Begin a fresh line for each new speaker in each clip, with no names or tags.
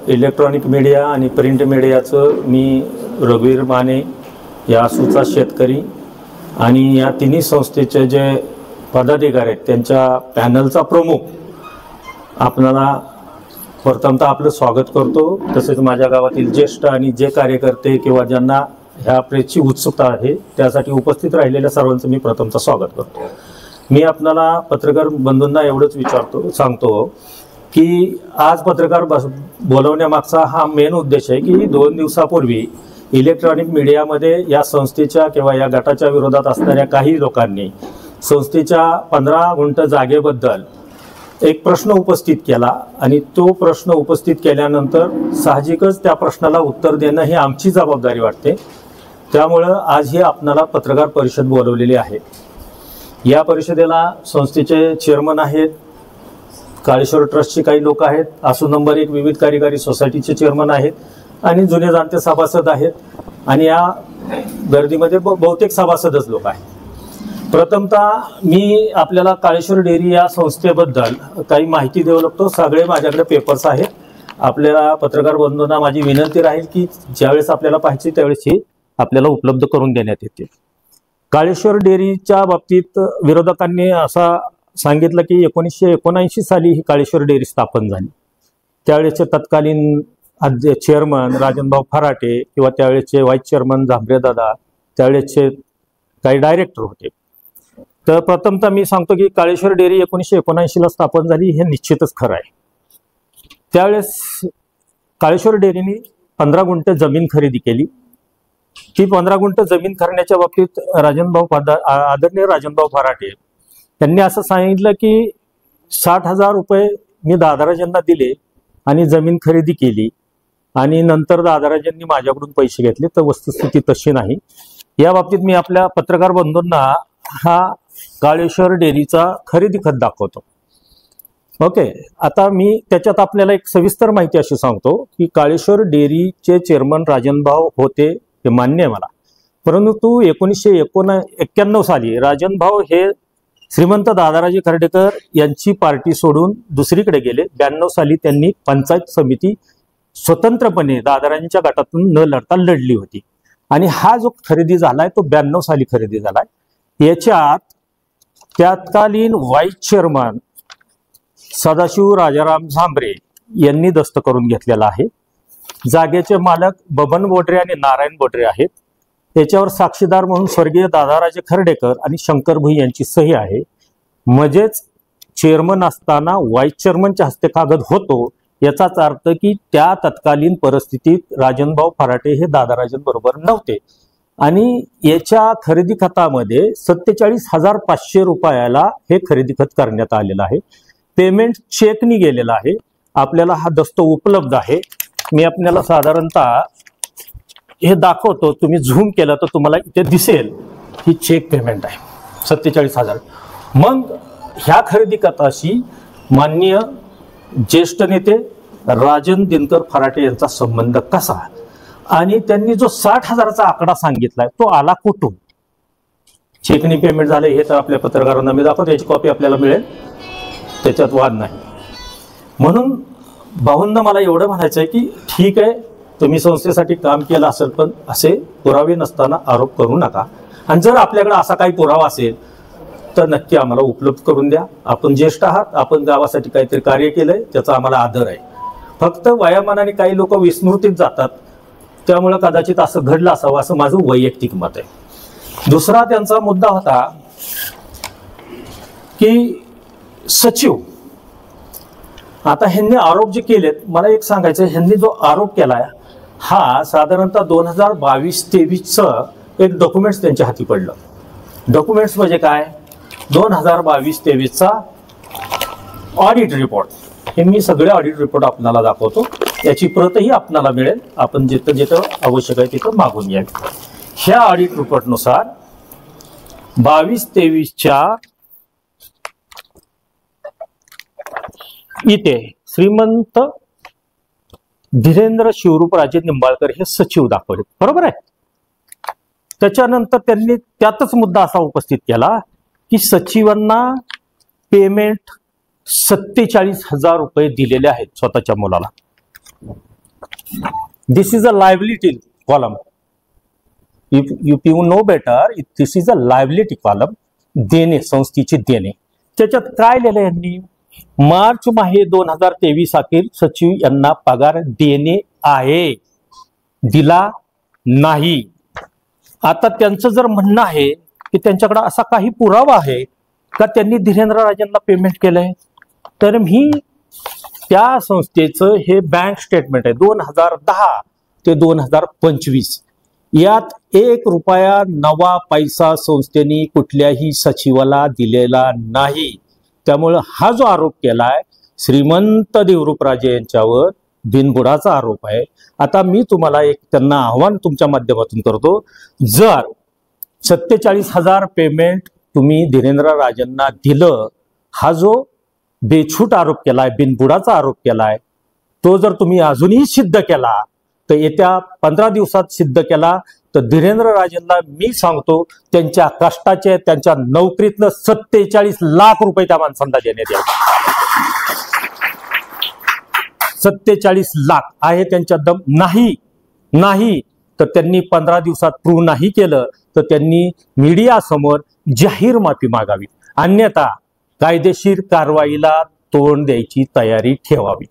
Electronic media आणि print मीडियाचं मी रघुवीर माने या आसूचा शेतकरी आणि या तिन्ही संस्थेचे जे पदाधिकारी आहेत त्यांच्या पॅनलचा प्रमुख आपणाला प्रथमतः आपलं स्वागत करतो। तसेच माझ्या गावातील ज्येष्ठ आणि जे कार्यकर्ते किंवा ज्यांना ह्या प्रेसची उत्सुकता आहे त्यासाठी उपस्थित राहिलेल्या सर्वांचं मी प्रथमतः स्वागत करतो। मी आपणाला पत्रकार बंधूंना एवढंच सांगतो की आज पत्रकार बोलवण्यामागचा हा मेन उद्देश आहे की 2 दिवसापूर्वी इलेक्ट्रॉनिक मीडियामध्ये या संस्थेच्या किंवा या गटाच्या विरोधात असणाऱ्या काही लोकांनी संस्थेच्या 15 गुंठ जागेबद्दल एक प्रश्न उपस्थित केला आणि तो प्रश्न उपस्थित केल्यानंतर साहजिकच त्या प्रश्नाला उत्तर देणं ही आमची जबाबदारी वाटते। त्यामुळे आज ही आपणाला पत्रकार परिषद बोलवलेली आहे। या परिषदेला संस्थेचे चेअरमन आहेत, काळेश्वर ट्रस्टचे काही लोक आहेत, आसू नंबर 1 विविध कार्यकारी सोसायटीचे चेअरमन आहेत आणि जुने जाणते सभासद आहेत आणि या गर्दीमध्ये बहुतेक सभासदच लोक आहेत। प्रथमतः मी आपल्याला काळेश्वर डेअरी या संस्थेबद्दल काही माहिती देऊ लागतो। सगळे माझ्याकडे पेपर्स आहेत। आपल्याला पत्रकार बंधूंना माझी विनंती राहील की ज्यावेळेस आपल्याला पाहिजे त्यावेळेस आपल्याला उपलब्ध करून देण्यात येते। काळेश्वर डेअरीच्या बाबतीत विरोधकांनी असा सांगितलं की 1979 साली ही काळेश्वर डेअरी स्थापन झाली। त्यावेळेचे तत्कालीन चेअरमन राजनभाऊ फराटे किंवा त्यावेळेचे व्हाईस चेअरमन झांबरेदादा त्यावेळेचे काही डायरेक्टर होते। तर प्रथमतः मी सांगतो की काळेश्वर डेअरी 1979 ला स्थापन झाली हे निश्चितच खरं आहे। त्यावेळेस काळेश्वर डेअरीने 15 गुंठ जमीन खरेदी केली। ती 15 गुंठ जमीन खरेदीच्या बाबतीत आदरणीय राजनभाऊ फराटे त्यांनी असं सांगितलं की 60,000 रुपये मी दादाराजांना दिले आणि जमीन खरेदी केली आणि नंतर दादाराजांनी माझ्याकडून पैसे घेतले। तर वस्तुस्थिती तशी नाही। या बाबतीत मी आपल्या पत्रकार बंधूंना हा काळेश्वर डेअरीचा खरेदी खत दाखवतो। ओके, आता मी त्याच्यात आपल्याला एक सविस्तर माहिती अशी सांगतो की काळेश्वर डेअरीचे चेअरमन राजनभाऊ होते हे मान्य आहे मला, परंतु 1991 साली राजनभाऊ हे श्रीमंत दादाराजे खर्डेकर यांची पार्टी सोडून दुसरीकडे गेले। 92 साली त्यांनी पंचायत समिती स्वतंत्रपणे दादाराजांच्या गटातून न लढता लढली होती आणि हा जो खरेदी झालाय तो 92 साली खरेदी झालाय। याच्यात तत्कालीन व्हाईस चेअरमन सदाशिव राजाराम झांबरे यांनी दस्त करून घेतलेला आहे। जागेचे मालक बबन बोडरे आणि नारायण बोडरे आहेत। त्याच्यावर साक्षीदार म्हणून स्वर्गीय दादाराजे खर्डेकर आणि शंकर भुई यांची सही आहे। म्हणजेच चेअरमन असताना व्हाईस चेअरमनच्या हस्ते कागद होतो, याचाच अर्थ की त्या तत्कालीन परिस्थितीत राजनभाऊ फराटे हे दादाराजांबरोबर नव्हते आणि याच्या खरेदी खतामध्ये 47,500 रुपयाला हे खरेदी खत करण्यात आलेलं आहे। पेमेंट चेकनी गेलेला आहे। आपल्याला हा दस्त उपलब्ध आहे। मी आपल्याला साधारणतः हे दाखवतो, तुम्ही झूम केलं तर तुम्हाला इथे दिसेल ही चेक पेमेंट आहे 47,000। मग ह्या खरेदी खताशी माननीय ज्येष्ठ नेते राजन दिनकर फराटे यांचा संबंध कसा आणि त्यांनी जो 60,000चा आकडा सांगितलाय तो आला कुठून? चेकनी पेमेंट झाले हे तर आपल्या पत्रकारांना मी दाखवतो, याची कॉपी आपल्याला मिळेल, त्याच्यात वाद नाही। म्हणून भाऊंना मला एवढं म्हणायचं आहे की ठीक आहे तुम्ही संस्थेसाठी काम केलं असेल, पण असे पुरावे नसताना आरोप करू नका आणि जर आपल्याकडे असा काही पुरावा असेल तर नक्की आम्हाला उपलब्ध करून द्या। आपण ज्येष्ठ आहात, आपण गावासाठी काहीतरी कार्य केलंय त्याचा आम्हाला आदर आहे। फक्त वयामानाने काही लोक विस्मृतीत जातात, त्यामुळे कदाचित असं घडलं असावं असं माझं वैयक्तिक मत आहे। दुसरा त्यांचा मुद्दा होता की सचिव, आता ह्यांनी आरोप जे केलेत, मला एक सांगायचं, ह्यांनी जो आरोप केलाय हा साधारणतः 2022-23चं एक डॉक्युमेंट्स त्यांच्या हाती पडलं। डॉक्युमेंट्स म्हणजे काय? 2022-23चा ऑडिट रिपोर्ट। हे मी सगळे ऑडिट रिपोर्ट आपल्याला दाखवतो, याची प्रतही आपल्याला मिळेल, आपण जिथं जिथं आवश्यक आहे तिथं मागून घ्यावी। ह्या ऑडिट रिपोर्टनुसार 22-23च्या इथे श्रीमंत धीरेंद्र शिवरूपराजे निंबाळकर हे सचिव दाखवले, बरोबर आहे। त्याच्यानंतर त्यांनी त्यातच मुद्दा असा उपस्थित केला की सचिवांना पेमेंट 47,000 रुपये दिलेले आहेत स्वतःच्या मुलाला। This is a liability column. If you know better, this is a liability column. देणे, संस्थेचे देणे. त्याच्यात काय लिहिलं यांनी? मार्च माहे 2023 अखेर सचिव यांना पगार देणे आहे, दिला नाही. आता त्यांचं जर म्हणणं आहे की त्यांच्याकडे असा काही पुरावा आहे का त्यांनी धीरेंद्र राजेंना पेमेंट केलंय, तर मी त्या संस्थेचं हे बँक स्टेटमेंट आहे 2010 ते 2025. यात 1 रुपया 9 पैसा संस्थेने कुठल्याही सचिवाला दिलेला नाही. त्यामुळे हा जो आरोप केलाय श्रीमंत देवरूपराजे यांच्यावर बिनबुडाचा आरोप आहे. आता मी तुम्हाला एक त्यांना आव्हान तुमच्या माध्यमातून करतो, जर 47,000 पेमेंट तुम्ही धीरेंद्र राजेंना दिलं, हा जो बेछूट आरोप केलाय, बिनबुडाचा आरोप केलाय, तो जर तुम्ही अजूनही सिद्ध केला, तर येत्या 15 दिवसात सिद्ध केला, तर धीरेंद्र राजेंना मी सांगतो त्यांच्या कष्टाचे, त्यांच्या नोकरीतनं 47 लाख रुपये त्या माणसांना देण्यात यावे. 47 लाख आहे त्यांच्या दम. नाही तर त्यांनी 15 दिवसात प्रूव्ह नाही केलं तर त्यांनी मीडिया समोर जाहीर माफी मागावी, अन्यथा कायदेशीर कारवाईला तोंड द्यायची तयारी ठेवावी.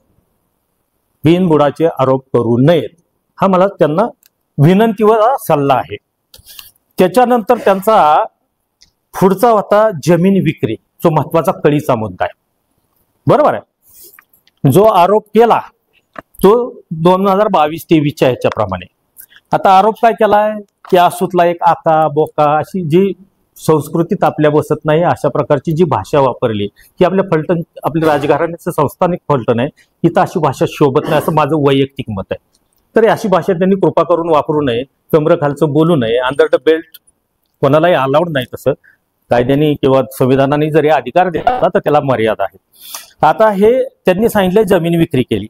बिनबुडाचे आरोप करू नयेत, हा मला त्यांना विनंतीवर सल्ला आहे. त्याच्यानंतर त्यांचा पुढचा होता जमीन विक्री, जो महत्वाचा कळीचा मुद्दा आहे. बरोबर आहे. जो आरोप केला तो 2022-23च्या ह्याच्याप्रमाणे. आता आरोप काय केलाय की आसूतला एक आका बोका अशी जी संस्कृतीत आपल्या बसत नाही अशा प्रकारची जी भाषा वापरली ही आपल्या फलटण, आपल्या राजघराण्याचं संस्थानिक फलटण आहे, इथं अशी भाषा शोभत नाही असं माझं वैयक्तिक मत आहे. तर अशी भाषा त्यांनी कृपा करून वापरू नये, कमरखालचं बोलू नये. अंडर द बेल्ट कोणालाही अलाउड नाही, तसं कायद्याने किंवा संविधानाने जरी अधिकार दिला तर त्याला मर्यादा आहे. आता हे त्यांनी सांगितलं जमीन विक्री केली.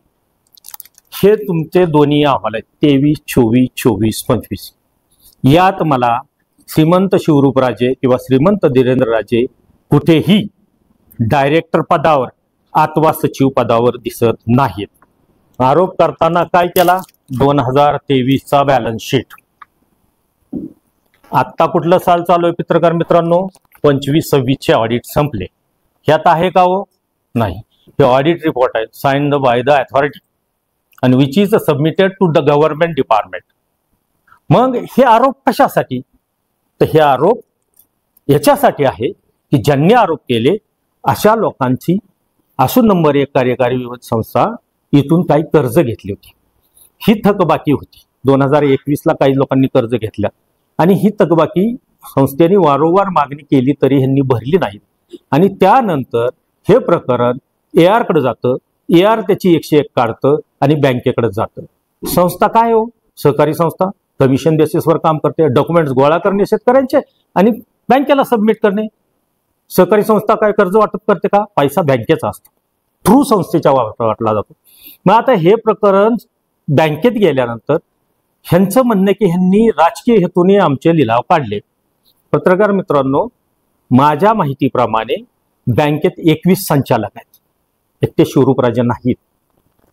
हे तुमचे दोन्ही अहवाल आहेत 23, 24, 24, 25. यात मला श्रीमंत शिवरूपराजे किंवा श्रीमंत धीरेंद्रराजे कुठेही डायरेक्टर पदावर अथवा सचिव पदावर दिसत नाहीत. आरोप करताना काय केला? 2023चा बॅलन्स शीट. आत्ता कुठलं साल चालू आहे पत्रकार मित्रांनो? 25-26चे ऑडिट संपले. ह्यात आहे का हो? नाही. हे ऑडिट रिपोर्ट आहे साइन्ड बाय द अथॉरिटी आणि which is submitted to the government department. मग हे आरोप कशासाठी? तर हे आरोप याच्यासाठी आहे की ज्यांनी आरोप केले अशा लोकांची आसू नंबर 1 कार्यकारी संस्था इथून काही कर्ज घेतली होती. ही थकबाकी होती. 2021ला काही लोकांनी कर्ज घेतलं आणि ही थकबाकी संस्थेने वारंवार मागणी केली तरी ह्यांनी भरली नाही. आणि त्यानंतर हे प्रकरण AR कडे जातं, AR त्याची 101 काढतं आणि बँकेकडे जातं. संस्था काय हो? सहकारी संस्था कमिशन बेसिसवर काम करते. डॉक्युमेंट्स गोळा करणे शेतकऱ्यांचे आणि बँकेला सबमिट करणे. सहकारी संस्था काय कर्ज वाटप करते का? पैसा बँकेचा असतो, थ्रू संस्थेच्या वाटला जातो. मग आता हे प्रकरण बँकेत गेल्यानंतर ह्यांचं म्हणणं की ह्यांनी राजकीय हेतूने आमचे लिलाव काढले. पत्रकार मित्रांनो, माझ्या माहितीप्रमाणे बँकेत 21 संचालक आहेत, एकटे शिवरूपराजे नाहीत.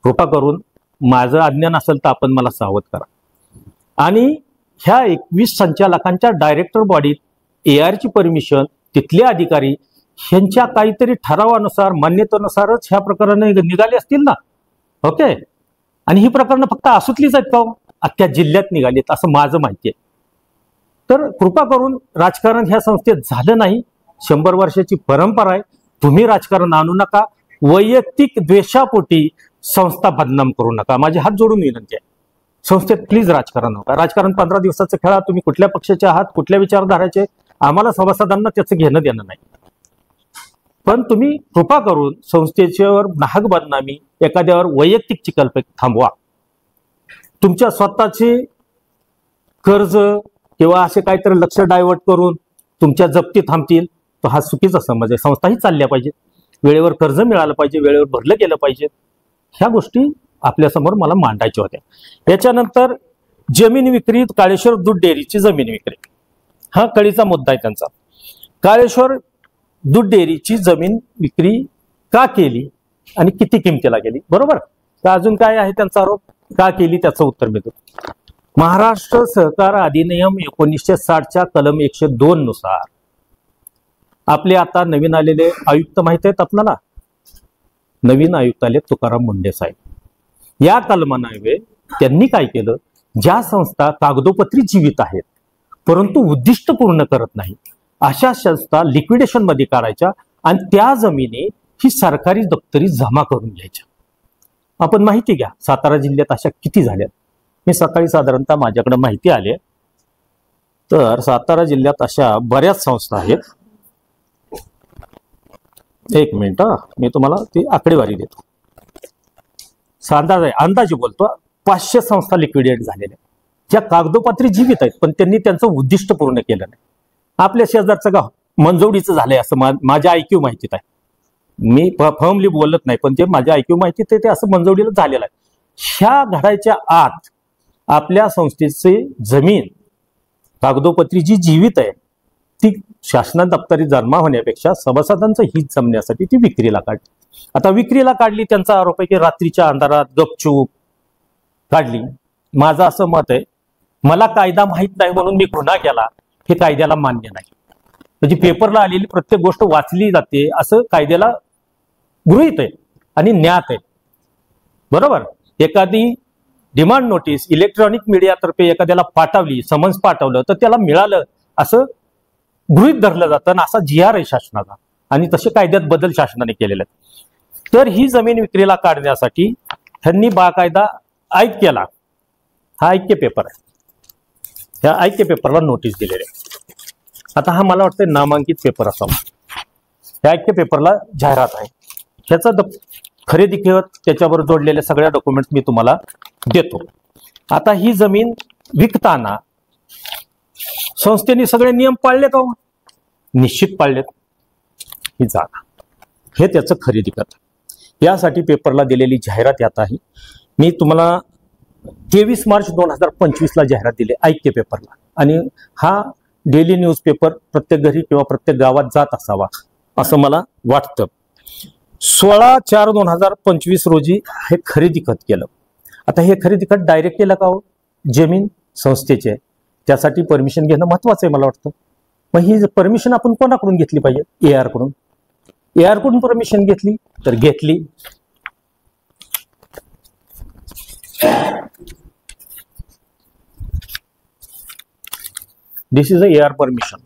कृपा करून माझं अज्ञान असेल तर आपण मला सावध करा. आणि ह्या 21 संचालकांच्या डायरेक्टर बॉडीत AR ची परमिशन, तिथले अधिकारी ह्यांच्या काहीतरी ठरावानुसार, मान्यतेनुसारच ह्या प्रकरण निघाले असतील ना. ओके. आणि ही प्रकरणं फक्त आसूतलीच आहेत का हो? अख्ख्या जिल्ह्यात निघालीत असं माझं माहिती आहे. तर कृपा करून राजकारण ह्या संस्थेत झालं नाही. 100 वर्षाची परंपरा आहे. तुम्ही राजकारण आणू नका. वैयक्तिक द्वेषापोटी संस्था बदनाम करू नका. माझे हात जोडून विनंती आहे. संस्थेत प्लीज राजकारण नका. राजकारण 15 दिवसाचं खेळा. तुम्ही कुठल्या पक्षाचे आहात, कुठल्या विचारधाराचे, आम्हाला सभासदांना त्याचं घेणं देणं नाही. पण तुम्ही कृपा करून संस्थेच्यावर नाहक बदनामी, एखाद्यावर वैयक्तिक चिखलफेक थांबवा. तुमच्या स्वतःचे कर्ज किंवा असे काहीतरी लक्ष डायव्हर्ट करून तुमच्या जप्ती थांबतील तर हा चुकीचा समज आहे. संस्थाही चालल्या पाहिजे, वेळेवर कर्ज मिळालं पाहिजे, वेळेवर भरलं गेलं पाहिजे. ह्या गोष्टी आपल्यासमोर मला मांडायच्या होत्या. याच्यानंतर जमीन विक्री, काळेश्वर दूध डेअरीची जमीन विक्री हा कळीचा मुद्दा आहे त्यांचा. काळेश्वर दूध डेअरीची जमीन विक्री का केली आणि किती किमतीला गेली? बरोबर. तर अजून काय आहे त्यांचा आरोप? का केली त्याचं उत्तर मी देतो. महाराष्ट्र सहकार अधिनियम 1960च्या कलम 102 नुसार आपले आता नवीन आलेले आयुक्त माहिती आहेत आपल्याला, नवीन आयुक्त आले तुकाराम मुंडे साहेब. या कलमान्वये त्यांनी काय केलं, ज्या संस्था कागदोपत्री जीवित आहेत परंतु उद्दिष्ट पूर्ण करत नाही अशा संस्था लिक्विडेशन मध्ये काढायच्या आणि त्या जमिनी ही सरकारी दप्तरी जमा करून घ्यायच्या. आपण माहिती घ्या सातारा जिल्ह्यात अशा किती झाल्या. मी सकाळी साधारणतः माझ्याकडे माहिती आली तर सातारा जिल्ह्यात अशा बऱ्याच संस्था आहेत. एक मिनिट मी तुम्हाला ती आकडेवारी देतो. अंदाजे बोलतो 500 संस्था लिक्विडेट झालेल्या ज्या कागदोपत्री जीवित आहेत पण त्यांनी त्यांचं उद्दिष्ट पूर्ण केलं नाही. आपल्या शेजारचं गाव मंजवडीचं झालंय असं माझ्या ऐक्यू माहितीत आहे. मी फर्मली बोलत नाही पण ते माझ्या ऐक्यू माहितीत ते असं मंजवडीला झालेलं आहे. ह्या घडायच्या आत आपल्या संस्थेची जमीन कागदोपत्री जी जीवित आहे ती शासना दप्तरी जमा होण्यापेक्षा सभासदांचं हित जमण्यासाठी ती विक्रीला काढली. आता विक्रीला काढली त्यांचा आरोप आहे की रात्रीच्या अंधारात गपचूप काढली. माझं असं मत आहे मला कायदा माहित नाही म्हणून मी गुन्हा केला हे कायद्याला मान्य नाही. म्हणजे पेपरला आलेली प्रत्येक गोष्ट वाचली जाते असं कायद्याला गृहीत आहे आणि ज्ञात आहे. बरोबर. एखादी डिमांड नोटीस इलेक्ट्रॉनिक मीडियातर्फे एखाद्याला पाठवली, समन्स पाठवलं तर त्याला मिळालं असं गृहीत धरलं जातं आणि असा GR आहे शासनाचा आणि तसे कायद्यात बदल शासनाने केलेले आहेत. तर ही जमीन विक्रीला काढण्यासाठी त्यांनी बाकायदा ऐक्य केला. हा ऐक्य पेपर आहे. ह्या ऐक्य पेपरला नोटीस दिलेली आहे. आता हा मला वाटतं नामांकित पेपर असावा. ह्या ऐक्य पेपरला जाहिरात आहे. ह्याचा खरेदी खत त्याच्यावर जोडलेले सगळ्या डॉक्युमेंट्स मी तुम्हाला देतो. आता ही जमीन विकताना संस्थेने सगळे नियम पाळले का? निश्चित पाळलेत. ही जागा हे त्याचं खरेदी खत. यासाठी पेपरला दिलेली जाहिरात यात आहे. मी तुम्हाला 23 मार्च 2025ला जाहिरात दिली ऐक्य पेपरला आणि हा डेली न्यूजपेपर प्रत्येक घरी किंवा प्रत्येक गावात जात असावा असं मला वाटतं. 16/4/2025 रोजी हे खरेदी खत केलं. आता हे खरेदी खत डायरेक्ट केलं का हो? जमीन संस्थेचे त्यासाठी परमिशन घेणं महत्वाचं आहे मला वाटतं. मग ही परमिशन आपण कोणाकडून घेतली पाहिजे? AR कडून. AR कडून परमिशन घेतली तर घेतली. This is AR permission.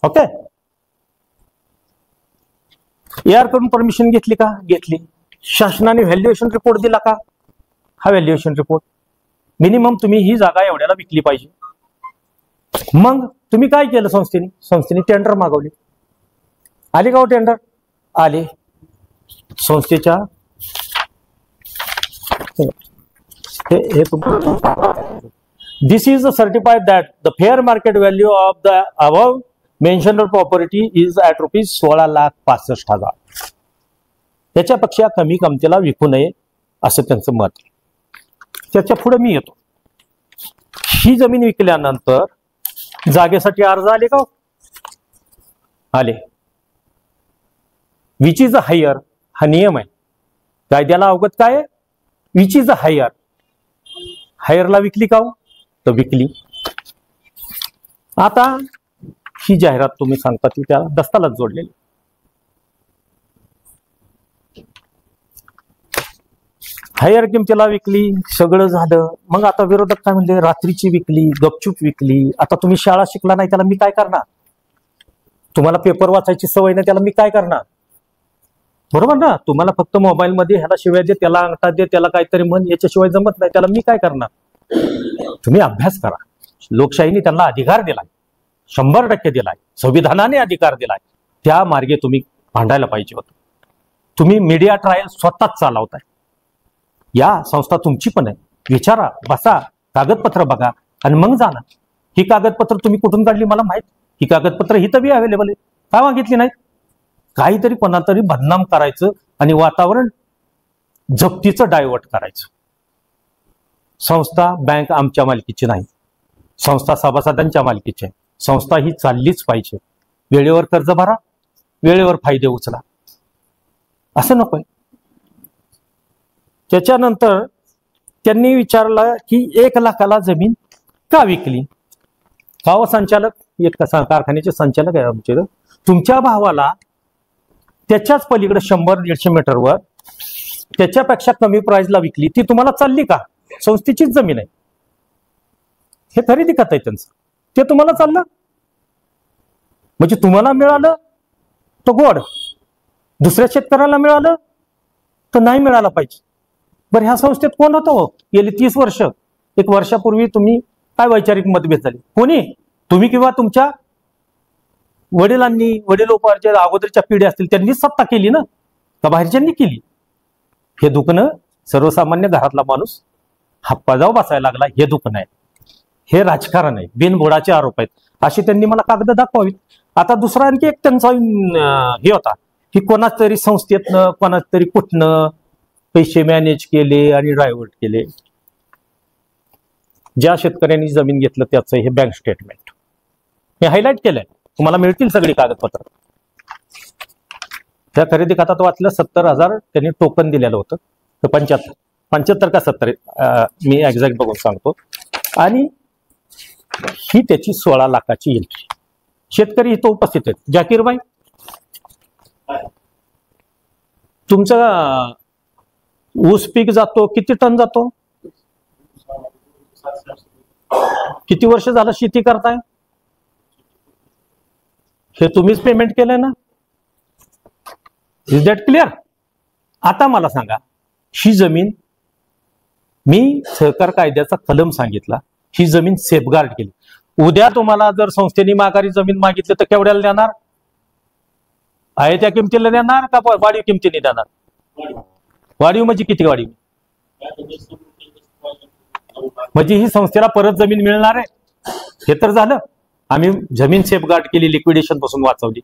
Okay. AR कडून परमिशन घेतली का? घेतली. शासनाने व्हॅल्युएशन रिपोर्ट दिला का? हा व्हॅल्युएशन रिपोर्ट. मिनिमम तुम्ही ही जागा एवढ्याला विकली पाहिजे. मग तुम्ही काय केलं? संस्थेने टेंडर मागवले. आले का हो टेंडर? आले. संस्थेच्या हे this is certified that the fair market value of the above mentioned property is at ₹16,65,000. त्याच्यापेक्षा कमी किमतीला विकू नये असं त्यांचं मत आहे. त्याच्या पुढे मी येतो. ही जमीन विकल्यानंतर जागेसाठी अर्ज आले का? आले. विच इज हायर हा नियम आहे कायद्याला अवगत काय आहे? Which is higher. हायरला विकली का? तर विकली. आता ही जाहिरात तुम्ही सांगता ती त्या दस्ताला जोडलेली. हायर किमतीला विकली. सगळं झालं. मग आता विरोधक काय म्हणले? रात्रीची विकली, गपचूप विकली. आता तुम्ही शाळा शिकला नाही त्याला मी काय करणार? तुम्हाला पेपर वाचायची सवय नाही त्याला मी काय करणार? बरोबर ना. तुम्हाला फक्त मोबाईल मध्ये ह्याला शिवाय दे, त्याला अंगठा दे, त्याला काहीतरी म्हण, याच्याशिवाय जमत नाही त्याला मी काय करणार? तुम्ही अभ्यास करा. लोकशाहीने त्यांना अधिकार दिलाय, 100% दिलाय. संविधानाने अधिकार दिलाय. त्या मार्गे तुम्ही भांडायला पाहिजे होतं. तुम्ही मीडिया ट्रायल स्वतःच चालवताय. या संस्था तुमची पण आहे. विचारा, बसा, कागदपत्र बघा आणि मग जाणार. ही कागदपत्र तुम्ही कुठून काढली मला माहित. ही कागदपत्र ही तर बी अवेलेबल आहे. का मागितली नाहीत? काहीतरी कोणातरी बदनाम करायचं आणि वातावरण जप्तीचं डायव्हर्ट करायचं. संस्था बँक आमच्या मालकीची नाही. संस्था सभासदांच्या मालकीची आहे. संस्था ही चाललीच पाहिजे. वेळेवर कर्ज भरा, वेळेवर फायदे उचला. असं नकोय. त्याच्यानंतर त्यांनी विचारलं की 1 लाखाला जमीन का विकली? गाव संचालक, एक कारखान्याचे संचालक आहे आमचे, तुमच्या भावाला त्याच्याच पलीकडे 100-150 मीटरवर त्याच्यापेक्षा कमी प्राइसला विकली, ती तुम्हाला चालली का? संस्थेचीच जमीन आहे, हे खरेदी खात आहे त्यांचं, ते तुम्हाला चाललं म्हणजे तुम्हाला मिळालं तर गोड, दुसऱ्या शेतकऱ्याला मिळालं तर नाही मिळालं पाहिजे. बरं, ह्या संस्थेत कोण होतं हो गेली 30 वर्ष? 1 वर्षापूर्वी तुम्ही काय वैचारिक मतभेद झाले? कोणी? तुम्ही किंवा तुमच्या वडिलांनी, वडिलोपार्जित अगोदरच्या पिढ्या असतील त्यांनीच सत्ता केली ना, का बाहेरच्यांनी केली? हे दुखणं सर्वसामान्य घरातला माणूस हातपाजाव बसायला लागला, हे दुखणं आहे, हे राजकारण आहे, बिनबुडाचे आरोप आहेत, अशी त्यांनी मला कागद दाखवावीत. आता दुसरा आणखी एक त्यांचा हे होता की कोणाच तरी संस्थेतनं, कोणाच तरी कुठनं पैसे मॅनेज केले आणि डायव्हर्ट केले. ज्या शेतकऱ्यांनी जमीन घेतलं त्याचं हे बँक स्टेटमेंट मी हायलाइट केलंय, तुम्हाला मिळतील सगळी कागदपत्र. त्या खरेदी खात्यात वाचलं 70,000 त्यांनी टोकन दिलेलं होतं, तर 75 का 70, मी एक्झॅक्ट बघून सांगतो. आणि ही त्याची 16 लाखाची एंट्री. शेतकरी इथं उपस्थित आहेत. जाकीरबाई, तुमचा ऊस पीक जातो, किती टन जातो? किती वर्ष झालं शेती करताय? हे तुम्हीच पेमेंट केलंय ना? Is that clear? आता मला सांगा, ही जमीन मी सहकार कायद्याचा कलम सांगितला, ही जमीन सेफगार्ड केली. उद्या तुम्हाला जर संस्थेने माघारी जमीन मागितली तर केवढ्याला देणार? आहे त्या किमतीला देणार का वाढीव किमतीने देणार? वाढीव म्हणजे किती वाढीव? म्हणजे ही संस्थेला परत जमीन मिळणार आहे, हे तर झालं. आम्ही जमीन सेफगार्ड केली, लिक्विडेशन पासून वाचवली,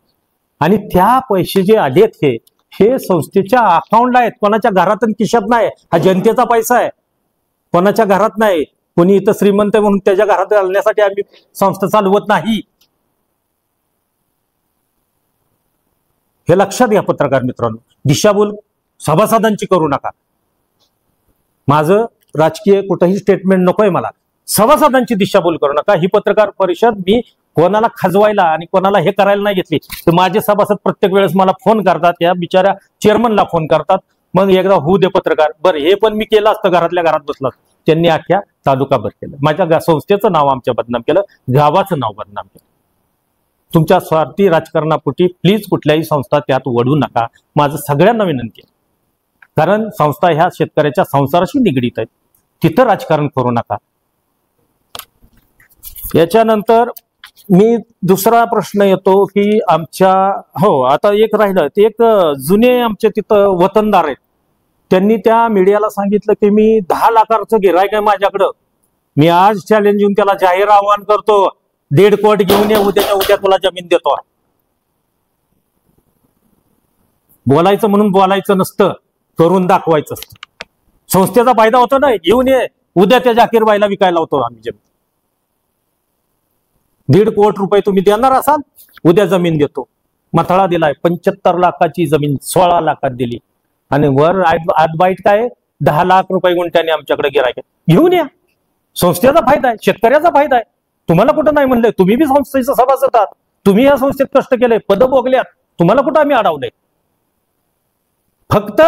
आणि त्या पैसे जे आलेत हे संस्थेच्या अकाउंटला आहेत, कोणाच्या घरातून खिशात नाही. हा जनतेचा पैसा आहे, कोणाच्या घरात नाही. कोणी इथं श्रीमंत आहे म्हणून त्याच्या घरात घालण्यासाठी आम्ही संस्था चालवत नाही, हे लक्षात घ्या पत्रकार मित्रांनो. दिशाभूल सभासदांची करू नका. माझं राजकीय कुठंही स्टेटमेंट नकोय मला, सभासदांची दिशाभूल करू नका. ही पत्रकार परिषद मी कोणाला खजवायला आणि कोणाला हे करायला नाही घेतली. तर माझे सभासद प्रत्येक वेळेस मला फोन करतात, या बिचाऱ्या चेअरमनला फोन करतात, मग एकदा होऊ दे पत्रकार. बरं, हे पण मी केलं असतं घरातल्या घरात बसला, त्यांनी अख्ख्या तालुकाभर केलं. माझ्या संस्थेचं नाव आमच्या बदनाम केलं, गावाचं नाव बदनाम केलं. तुमच्या स्वार्थी राजकारणापोटी प्लीज कुठल्याही संस्था त्यात वळू नका, माझं सगळ्यांना विनंती आहे. कारण संस्था ह्या शेतकऱ्याच्या संसाराशी निगडीत आहेत, तिथं राजकारण करू नका. याच्यानंतर मी दुसरा प्रश्न येतो की आमच्या, हो आता एक राहिलं, ते एक जुने आमचे तिथं वतनदार आहेत, त्यांनी त्या मीडियाला सांगितलं की मी 10 लाखाचं गिऱ्हाईक आहे माझ्याकडं, मी आज चॅलेंज येऊन त्याला जाहीर आवाहन करतो, 1.5 कोटी घेऊन ये, उद्याच्या उद्या तुला जमीन देतो. बोलायचं म्हणून बोलायचं नसतं, करून दाखवायचं असतं. संस्थेचा फायदा होतो ना, घेऊन ये, उद्या त्या जाकीरबाईला विकायला होतो आम्ही जमीन. 1.5 कोटी रुपये तुम्ही देणार असाल, उद्या जमीन देतो. मथळा दिलाय, 75 लाखाची जमीन 16 लाखात दिली, आणि वर आतबाईट काय 10 लाख रुपये गुंठ्याने आमच्याकडे गिऱ्हाईक घेऊन या. संस्थेचा फायदा आहे, शेतकऱ्याचा फायदा आहे. तुम्हाला कुठं नाही म्हणलंय, तुम्ही बी संस्थेचं सभासद आहात, तुम्ही या संस्थेत कष्ट केले, पद भोगल्यात, तुम्हाला कुठं आम्ही अडवलंय. फक्त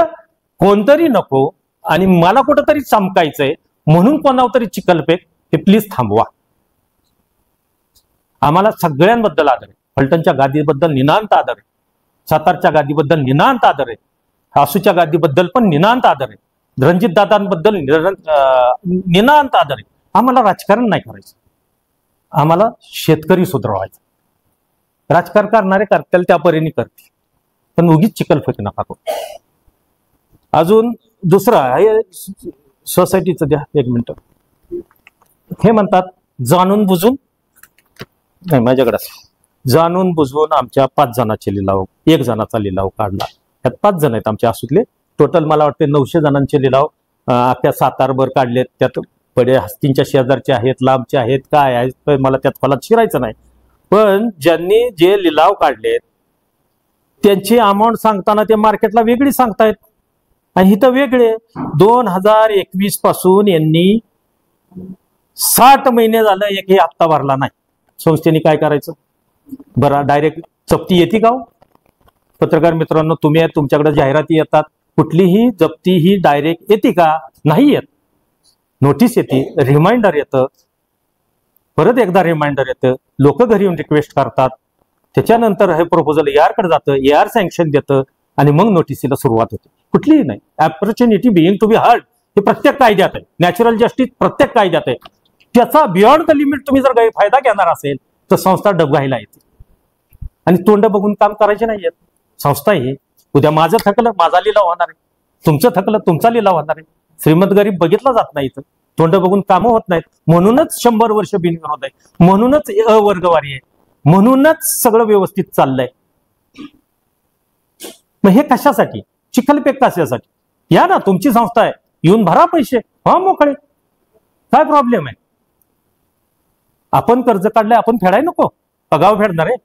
कोणतरी नको आणि मला कुठंतरी चमकायचंय म्हणून कोणावर तरी चिखलफेक, हे प्लीज थांबवा. आम्हाला सगळ्यांबद्दल आदर आहे. फलटणच्या गादीबद्दल निनांत आदर आहे, सातारच्या गादीबद्दल निनांत आदर आहे, आसूच्या गादीबद्दल पण निनांत आदर आहे, रणजित दादांबद्दल निनांत आदर आहे. आम्हाला राजकारण नाही करायचं, आम्हाला शेतकरी सुधारवायचा. राजकारण करणारे करतील त्या परीने करतील, पण उगीच चिखलफेक नका करू. अजून दुसरा हे सोसायटीचं द्या, 1 मिनिट. हे म्हणतात जाणून बुजून, नाही माझ्याकडे जाणून बुजवून आमच्या 5 जणांचे लिलाव, 1 जणाचा लिलाव काढला. त्यात 5 जण आहेत आमच्या आसूतले. टोटल मला वाटते 900 जणांचे लिलाव त्या सातारभर काढलेत. त्यात पडे हस्तींच्या शेजारचे आहेत, लांबचे आहेत, काय आहेत, मला त्यात फलात शिरायचं नाही. पण ज्यांनी जे लिलाव काढलेत त्यांची अमाऊंट सांगताना ते मार्केटला वेगळी सांगतायत. आणि इथं वेगळे 2021 पासून यांनी 60 महिने झालं एकही हप्ता भरला नाही. संस्थेने काय करायचं बरं? डायरेक्ट जप्ती येते का? पत्रकार मित्रांनो, तुम्ही तुमच्याकडे जाहिराती येतात, कुठलीही जप्ती ही डायरेक्ट येते का? नाही येत. नोटीस येते, रिमाइंडर येतं, परत एकदा रिमाइंडर येतं, लोक घरी येऊन रिक्वेस्ट करतात, त्याच्यानंतर हे प्रपोजल AR कडे जातं, AR सँक्शन देतं आणि मग नोटिसीला सुरुवात होते. कुठलीही नाही. Opportunity being to be heard हे प्रत्येक कायद्यात आहे. नॅचरल जस्टिस प्रत्येक कायद्यात आहे. त्याचा बियॉन्ड द लिमिट तुम्ही जर गैरफायदा घेणार असेल तर संस्था डबघाईला येते आणि तोंड बघून काम करायचे नाहीयेत. संस्था ही उद्या माझं थकलं माझा लिलाव होणार आहे, तुमचं थकलं तुमचा लिलाव होणार आहे. श्रीमंत गरीब बघितला जात नाही, तोंड बघून कामं होत नाहीत. म्हणूनच 100 वर्ष बिनविरोध आहे, म्हणूनच अवर्गवारी आहे, म्हणूनच सगळं व्यवस्थित चाललंय. मग हे कशासाठी? चिखलपेक कशासाठी? या ना, तुमची संस्था आहे, येऊन भरा पैसे, हा मोकळे, काय प्रॉब्लेम आहे? आपण कर्ज काढलंय, आपण फेडाय नको? पगाव फेडणार आहे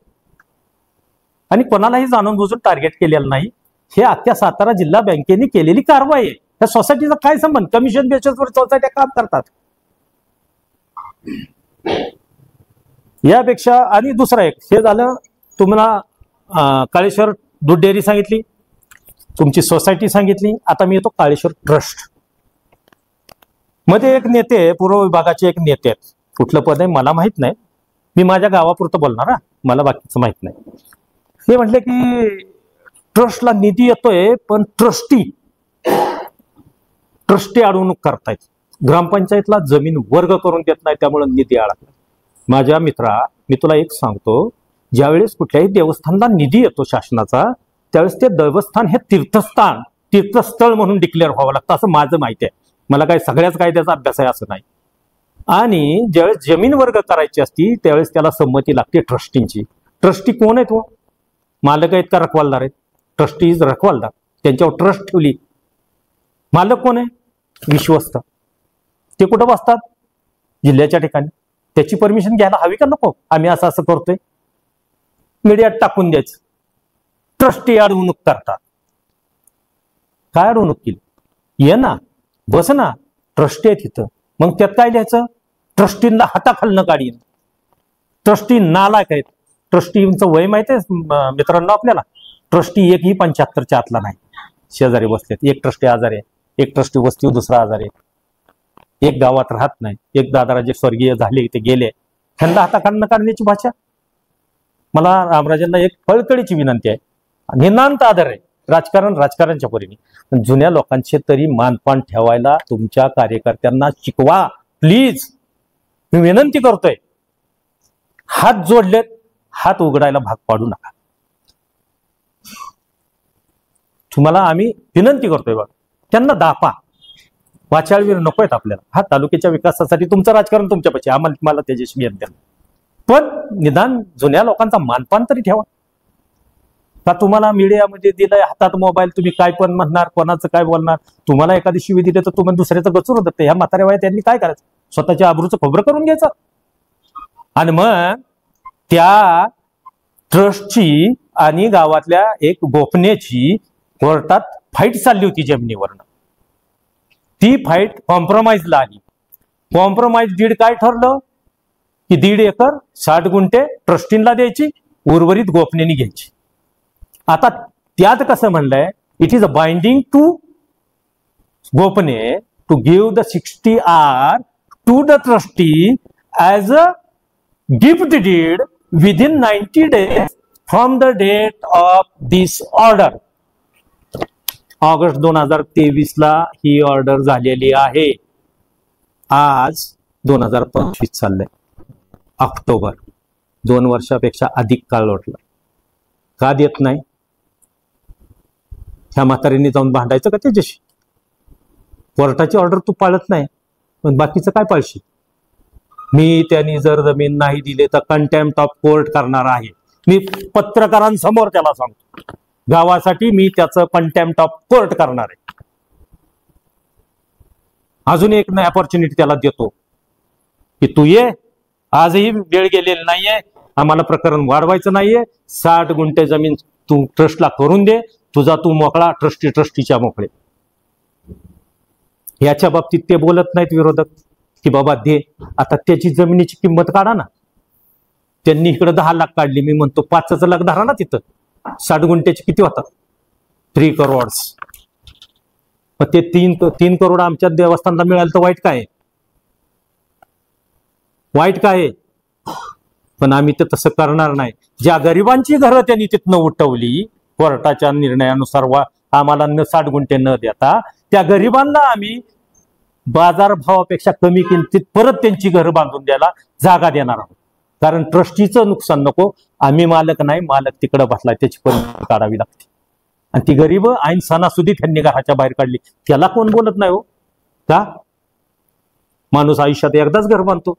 आणि कोणालाही जाणून बुजून टार्गेट केलेलं नाही. हे अख्ख्या सातारा जिल्हा बँकेने केलेली कारवाई आहे. त्या सोसायटीचा काय संबंध? कमिशन बेसिसवर सोसायट्या काम करतात. यापेक्षा आणि दुसरं एक हे झालं, तुम्हाला काळेश्वर दूध डेअरी सांगितली, तुमची सोसायटी सांगितली. आता मी येतो काळेश्वर ट्रस्ट मध्ये. एक नेते, पूर्व विभागाचे एक नेते आहेत, कुठलं पद आहे मला माहित नाही, मी माझ्या गावापुरतं बोलणार हा, मला बाकीचं माहित नाही. हे म्हटले की ट्रस्टला निधी येतोय पण ट्रस्टी अडवणूक करतायत, ग्रामपंचायतला जमीन वर्ग करून देत नाही, त्यामुळे निधी अडकला. माझ्या मित्रा, मी तुला एक सांगतो, ज्यावेळेस कुठल्याही देवस्थानला निधी येतो शासनाचा, त्यावेळेस ते देवस्थान हे तीर्थस्थळ म्हणून डिक्लेअर व्हावं लागतं, असं माझं माहिती आहे. मला काय सगळ्याच कायद्याचा अभ्यास आहे असं नाही. आणि ज्यावेळेस जमीन वर्ग करायची असती त्यावेळेस त्याला संमती लागते ट्रस्टींची. ट्रस्टी कोण आहे? तो मालक आहेत का रखवालदार आहेत? ट्रस्टी रखवालदार, त्यांच्यावर ट्रस्ट ठेवली. मालक कोण आहे? विश्वस्त. ते कुठं बसतात? जिल्ह्याच्या ठिकाणी. त्याची परमिशन घ्यायला हवी का नको? आम्ही असं असं करतोय, मीडियात टाकून द्यायचं. ट्रस्टी अडवणूक करतात. काय अडवणूक केली? ये ना, बस ना, ट्रस्टी आहे तिथं. मग त्यात काय लिहायचं? ट्रस्टींना हाताखालनं काढीन. ट्रस्टी नालायक आहेत. ट्रस्टींचं वय माहिती आहे मित्रांनो आपल्याला? ट्रस्टी एकही 75च्या आतला नाही. शेजारी बसलेत, एक ट्रस्टी आजारी आहे, एक ट्रस्टी वस्तीवर दुसरा आजारी आहे, एक गावात राहत नाही, एक दादाराजे स्वर्गीय झाले ते गेले, त्यांना हाताखालनं काढण्याची भाषा. मला रामराजांना एक कळकळीची विनंती आहे, निनांत आदर आहे, राजकारण राजकारणाच्या परीने, जुन्या लोकांचे तरी मानपान ठेवायला तुमच्या कार्यकर्त्यांना शिकवा प्लीज. मी विनंती करतोय, हात जोडलेत, हात उघडायला भाग पाडू नका. तुम्हाला आम्ही विनंती करतोय बघ, त्यांना दापा. वाचाळवीर नकोयत आपल्याला. हा तालुक्याच्या विकासासाठी तुमचं राजकारण तुमच्यापाशी, मला त्याच्याशी येत द्या, पण निदान जुन्या लोकांचा मानपान तरी ठेवा. का तुम्हाला मीडियामध्ये दिलंय हातात मोबाईल, तुम्ही काय पण म्हणणार, कोणाचं काय बोलणार. तुम्हाला एखादी शिवी दिली तर तुम्हाला दुसऱ्याचं गचूर होतं. ह्या म्हाताऱ्या वयात त्यांनी काय करायचं? स्वतःच्या आबरूचं खोबरं करून घ्यायचं. आणि मग त्या ट्रस्टची आणि गावातल्या एक गोपनीयची कोर्टात फाईट चालली होती जमिनीवरनं. ती फाईट कॉम्प्रोमाइजला आली. कॉम्प्रोमाइज डीड काय ठरलं की 1.5 एकर 60 गुंठे ट्रस्टींना द्यायची, उर्वरित गोपनीयनी घ्यायची. आता त्यात कसं म्हणलंय, it is a binding to गोपनीय to give the 60 R to the trustee as a gift deed within 90 days from the date of this order. August 2023ला ही ऑर्डर झालेली आहे. आज 2025 चाललंय, ऑक्टोबर. 2 वर्षापेक्षा अधिक काळ लोटला. का देत नाही? ह्या म्हातारीने जाऊन भांडायचं का त्याच्याशी? कोर्टाची ऑर्डर तू पाळत नाही, पण बाकीचं काय पाळशी? मी त्यांनी जर जमीन नाही दिली तर कंटेम्प्ट ऑफ कोर्ट करणार आहे. मी पत्रकारांसमोर त्याला सांगतो, गावासाठी मी त्याचं कंटेम्प्ट ऑफ कोर्ट करणार आहे. अजून एक अपॉर्च्युनिटी त्याला देतो की तू ये, आजही वेळ गेलेली नाहीये, आम्हाला प्रकरण वाढवायचं नाहीये. 60 गुंठे जमीन तू ट्रस्टला करून दे, तुझा तू मोकळा, ट्रस्टीच्या मोकळे.
याच्या बाबतीत ते बोलत नाहीत विरोधक की बाबा दे, आता त्याची जमिनीची किंमत काढा ना. त्यांनी इकडे 10 लाख काढली, मी म्हणतो 5 लाख धरा ना तिथं. 60 गुंठ्याचे किती होतात? 3 करोड. मग ते 3 करोड आमच्या देवस्थानला मिळालं तर वाईट काय? वाईट काय? पण आम्ही तर तसं करणार नाही. ज्या गरिबांची घरं त्यांनी तिथनं उठवली कोर्टाच्या निर्णयानुसार, आम्हाला 60 गुंठे न देता त्या गरिबांना आम्ही बाजारभावापेक्षा कमी किमतीत परत त्यांची घरं बांधून द्यायला जागा देणार आहोत. कारण ट्रस्टीचं नुकसान नको. आम्ही मालक नाही, मालक तिकडं बसलाय, त्याची परमिशन काढावी लागते. आणि ती गरीब ऐन सणासुदी त्यांनी घराच्या बाहेर काढली, त्याला कोण बोलत नाही हो का? माणूस आयुष्यात एकदाच घर बांधतो.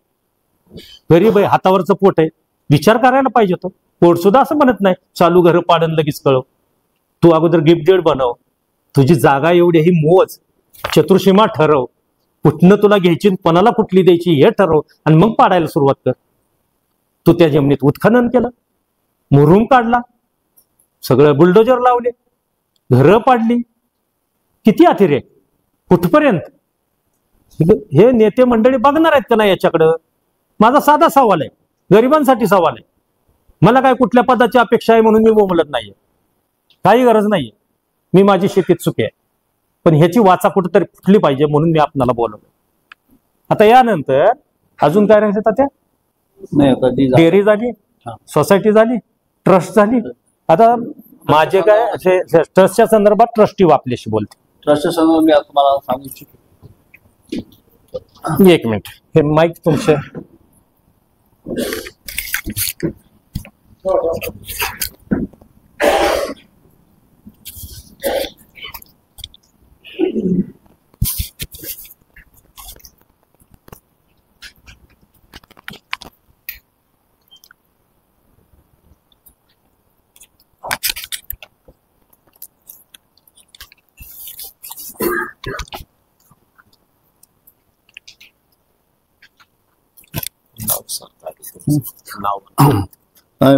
गरीब आहे, हातावरचं पोट आहे, विचार करायला पाहिजे होतं. पोट सुद्धा असं म्हणत नाही चालू घर पाडन लगेच कळव. तू अगोदर गिफ्टेड बनव, तुझी जागा एवढी ही मोज, चतुर्सीमा ठरव, कुठनं तुला घ्यायची कोणाला कुठली द्यायची हे ठरव, आणि मग पाडायला सुरुवात कर. तू त्या जमिनीत उत्खनन केलं, मुरुम काढला, सगळं बुलडोजर लावले, घरं पाडली. किती अतिरेक, कुठपर्यंत? हे नेते मंडळी बघणार आहेत का नाही याच्याकडं? माझा साधा सवाल आहे, गरिबांसाठी सवाल आहे. मला काय कुठल्या पदाची अपेक्षा आहे म्हणून मी बोलत नाहीये, काही गरज नाहीये. मी माझी शेतीत चुकी आहे, पण ह्याची वाचा कुठेतरी फुटली पाहिजे म्हणून मी आपल्याला बोलवलं. आता यानंतर अजून काय राहायचं तात्या? डेअरी झाली, सोसायटी झाली, ट्रस्ट झाली. आता माझे काय असे ट्रस्टच्या संदर्भात ट्रस्टी आपल्याशी बोलते.
ट्रस्टच्या संदर्भात मी तुम्हाला सांगू इच्छितो.
एक मिनिट, हे माईक तुमचे.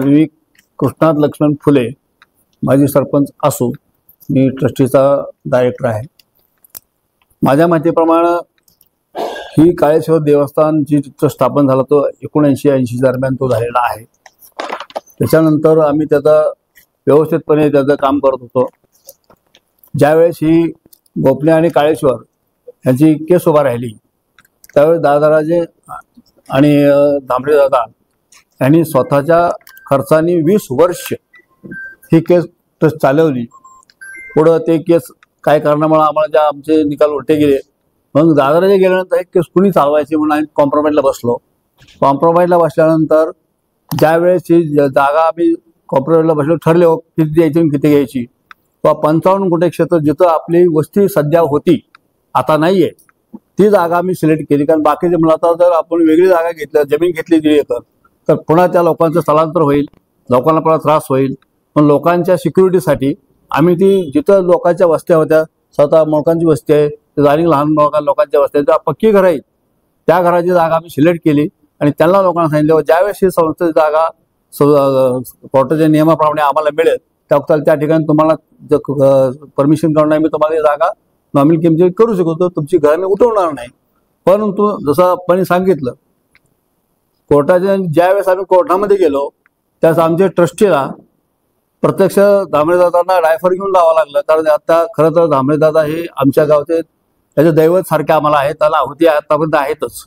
मी कृष्णात लक्ष्मण फुले, माजी सरपंच असू, मी ट्रस्टीचा डायरेक्टर आहे. माझ्या माहितीप्रमाणे ही काळेश्वर देवस्थान जी स्थापन झाला तो 79-80 दरम्यान तो झालेला आहे. त्याच्यानंतर आम्ही त्याचा व्यवस्थितपणे त्याचं काम करत होतो. ज्यावेळेस ही गोपने आणि काळेश्वर यांची केस उभा राहिली त्यावेळेस दादाराजे आणि धांबरे दादा यांनी स्वतःच्या खर्चाने 20 वर्ष ही केस चालवली. पुढं ते केस काय कारणामुळे आम्हाला आमचे निकाल उलटे गेले. मग दादाराजे गेल्यानंतर एक केस कुणी चालवायची म्हणून आम्ही कॉम्प्रोमाइजला बसलो. कॉम्प्रोमाइजला बसल्यानंतर ज्यावेळेस ही जागा आम्ही कॉम्प्रोमाइजला बसलो ठरले किती द्यायची आणि किती घ्यायची. 55 गुंठे क्षेत्र जिथं आपली वस्ती सध्या होती, आता नाहीये, ती जागा आम्ही सिलेक्ट केली. कारण बाकीचे म्हणतात जर आपण वेगळी जागा घेतली, जमीन घेतली 1.5 एकर, तर पुन्हा त्या लोकांचं स्थलांतर होईल, लोकांना पुन्हा त्रास होईल. पण लोकांच्या सिक्युरिटीसाठी आम्ही ती जिथं लोकांच्या वस्त्या होत्या, स्वतः लोकांची वस्ती आहे, आणि लहान लोकांच्या वस्त्या त्या पक्की घरं आहेत, त्या घराची जागा आम्ही सिलेक्ट केली. आणि त्यांना लोकांना सांगितलं ज्यावेळेस ही संस्थेची जागा कोर्टाच्या नियमाप्रमाणे आम्हाला मिळेल त्या ठिकाणी तुम्हाला परमिशन काढून मी तुम्हाला जागा नॉमिनल किमती करू शकतो, तुमची घरं मी उठवणार नाही. परंतु जसं आपण सांगितलं, कोर्टाच्या ज्यावेळेस आम्ही कोर्टामध्ये गेलो त्यावेळेस आमच्या ट्रस्टीला प्रत्यक्ष धांबरेदादांना डायफर घेऊन लावावं लागलं. कारण आता खरं तर धांबरेदादा हे आमच्या गावचे त्याचे दैवत सारखे आम्हाला आहे, त्याला आहुती आतापर्यंत आहेतच.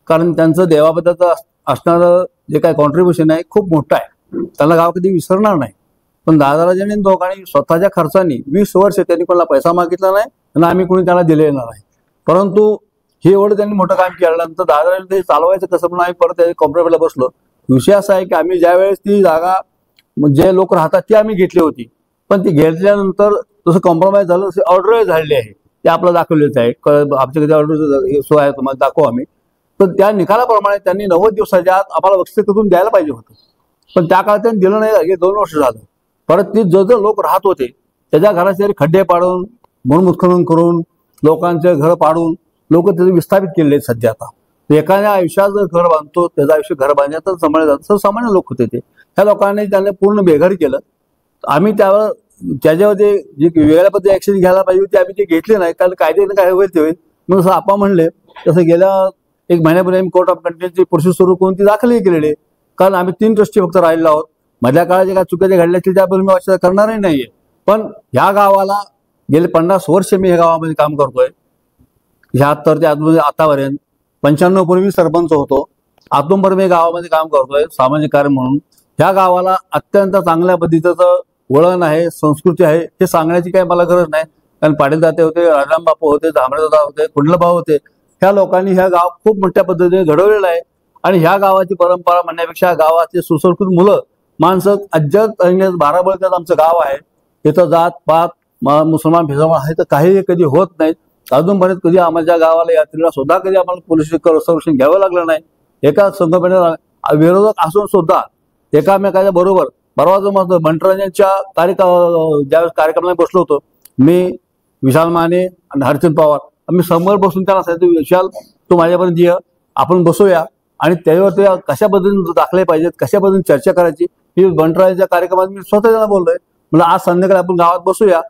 कारण त्यांचं देवाबद्दलचं असणारं जे काय कॉन्ट्रीब्युशन आहे खूप मोठं आहे, त्याला गाव कधी विसरणार नाही. पण दादाराजांनी दोघांनी स्वतःच्या खर्चाने 20 वर्ष त्यांनी कोणाला पैसा मागितला नाही आणि आम्ही कोणी त्यांना दिले नाही. परंतु हे एवढं त्यांनी मोठं काम केल्यानंतर दादाराजांनी ते चालवायचं कसं म्हणून आम्ही परत कॉम्प्रोमाइजला बसलो. विषय असा आहे की आम्ही ज्यावेळेस ती जागा जे लोक राहतात ती आम्ही घेतली होती, पण ती घेतल्यानंतर जसं कॉम्प्रोमाइज झालं तसे ऑर्डर झालेली आहे, ते आपल्याला दाखवलेच आहे. आमच्याकडे ऑर्डर सोय आहे, तुम्हाला दाखवू आम्ही. पण त्या निकालाप्रमाणे त्यांनी 90 दिवसाच्या आत आम्हाला बक्षीस करून द्यायला पाहिजे होतं, पण त्या काळात त्यांनी दिलं नाही. हे 2 वर्ष झालं. परत ती जो लोक राहत होते त्याच्या घराचे खड्डे पाडून म्हणून उत्खनन करून लोकांचे घर पाडून लोक त्याचे विस्थापित केलेले आहेत सध्या. आता एखाद्या आयुष्यात जर घर बांधतो त्याचं आयुष्य घर बांधण्यातच समजलं जातं. सर्वसामान्य लोक होते ते, ह्या लोकांनी त्यांना पूर्ण बेघर केलं. आम्ही त्याच्यावर जी वेगळ्या पद्धती ऍक्शन घ्यायला पाहिजे होती आम्ही ते घेतली नाही, कारण कायद्याने काय होईल ते होईल. मग जसं आपण म्हणले तसं गेल्या एक महिन्यापूर्वी आम्ही कोर्ट ऑफ कंटेंटची प्रोसेस सुरू करून ती दाखलही केलेली आहे. कारण आम्ही 3 ट्रस्टी फक्त राहिलेलो आहोत. मधल्या काळात जे काय चुकीचे घडले असतील त्याबद्दल मी वाचा करणारही नाहीये. पण ह्या गावाला गेले 50 वर्ष मी ह्या गावामध्ये काम करतोय. 76 ते आतापर्यंत 95 पूर्वी सरपंच होतो. आतूनपर्यंत मी गावामध्ये काम करतोय सामाजिक कार्य म्हणून. ह्या गावाला अत्यंत चांगल्या पद्धतीचं वळण आहे, संस्कृती आहे, हे सांगण्याची काही मला गरज नाही. कारण पाटील दाते होते, राजाराम बापू होते, झांबरे दादा होते, कुंडलभाऊ होते. ह्या लोकांनी ह्या गाव खूप मोठ्या पद्धतीने घडवलेलं आहे. आणि ह्या गावाची परंपरा म्हणण्यापेक्षा गावाचे सुसंस्कृत मुलं माणसं अज्जत 12 बळकत आमचं गाव आहे. इथं जात पात मुसलमान भिजमान आहे तर काही कधी होत नाहीत. अजूनपर्यंत कधी आमच्या गावाला यात्रेला सुद्धा कधी आम्हाला पोलीस संरक्षण घ्यावं लागलं नाही. एका संघटनेला विरोधक असून सुद्धा एकामेकाच्या बरोबर परवा जो मंटराजांच्या ज्यावेळेस कार्यक्रमाला बसलो होतो मी, विशाल माने आणि हरचंद पवार, आम्ही समोर बसून त्यांना सांगितलं, विशाल तू माझ्यापर्यंत ये, आपण बसूया आणि त्याच्यावर ते कशा पद्धतीने दाखले पाहिजेत, कशा पद्धतीने चर्चा करायची, ही मंटराजांच्या कार्यक्रमात मी स्वतः त्यांना बोललोय. म्हणलं आज संध्याकाळी आपण गावात बसूया.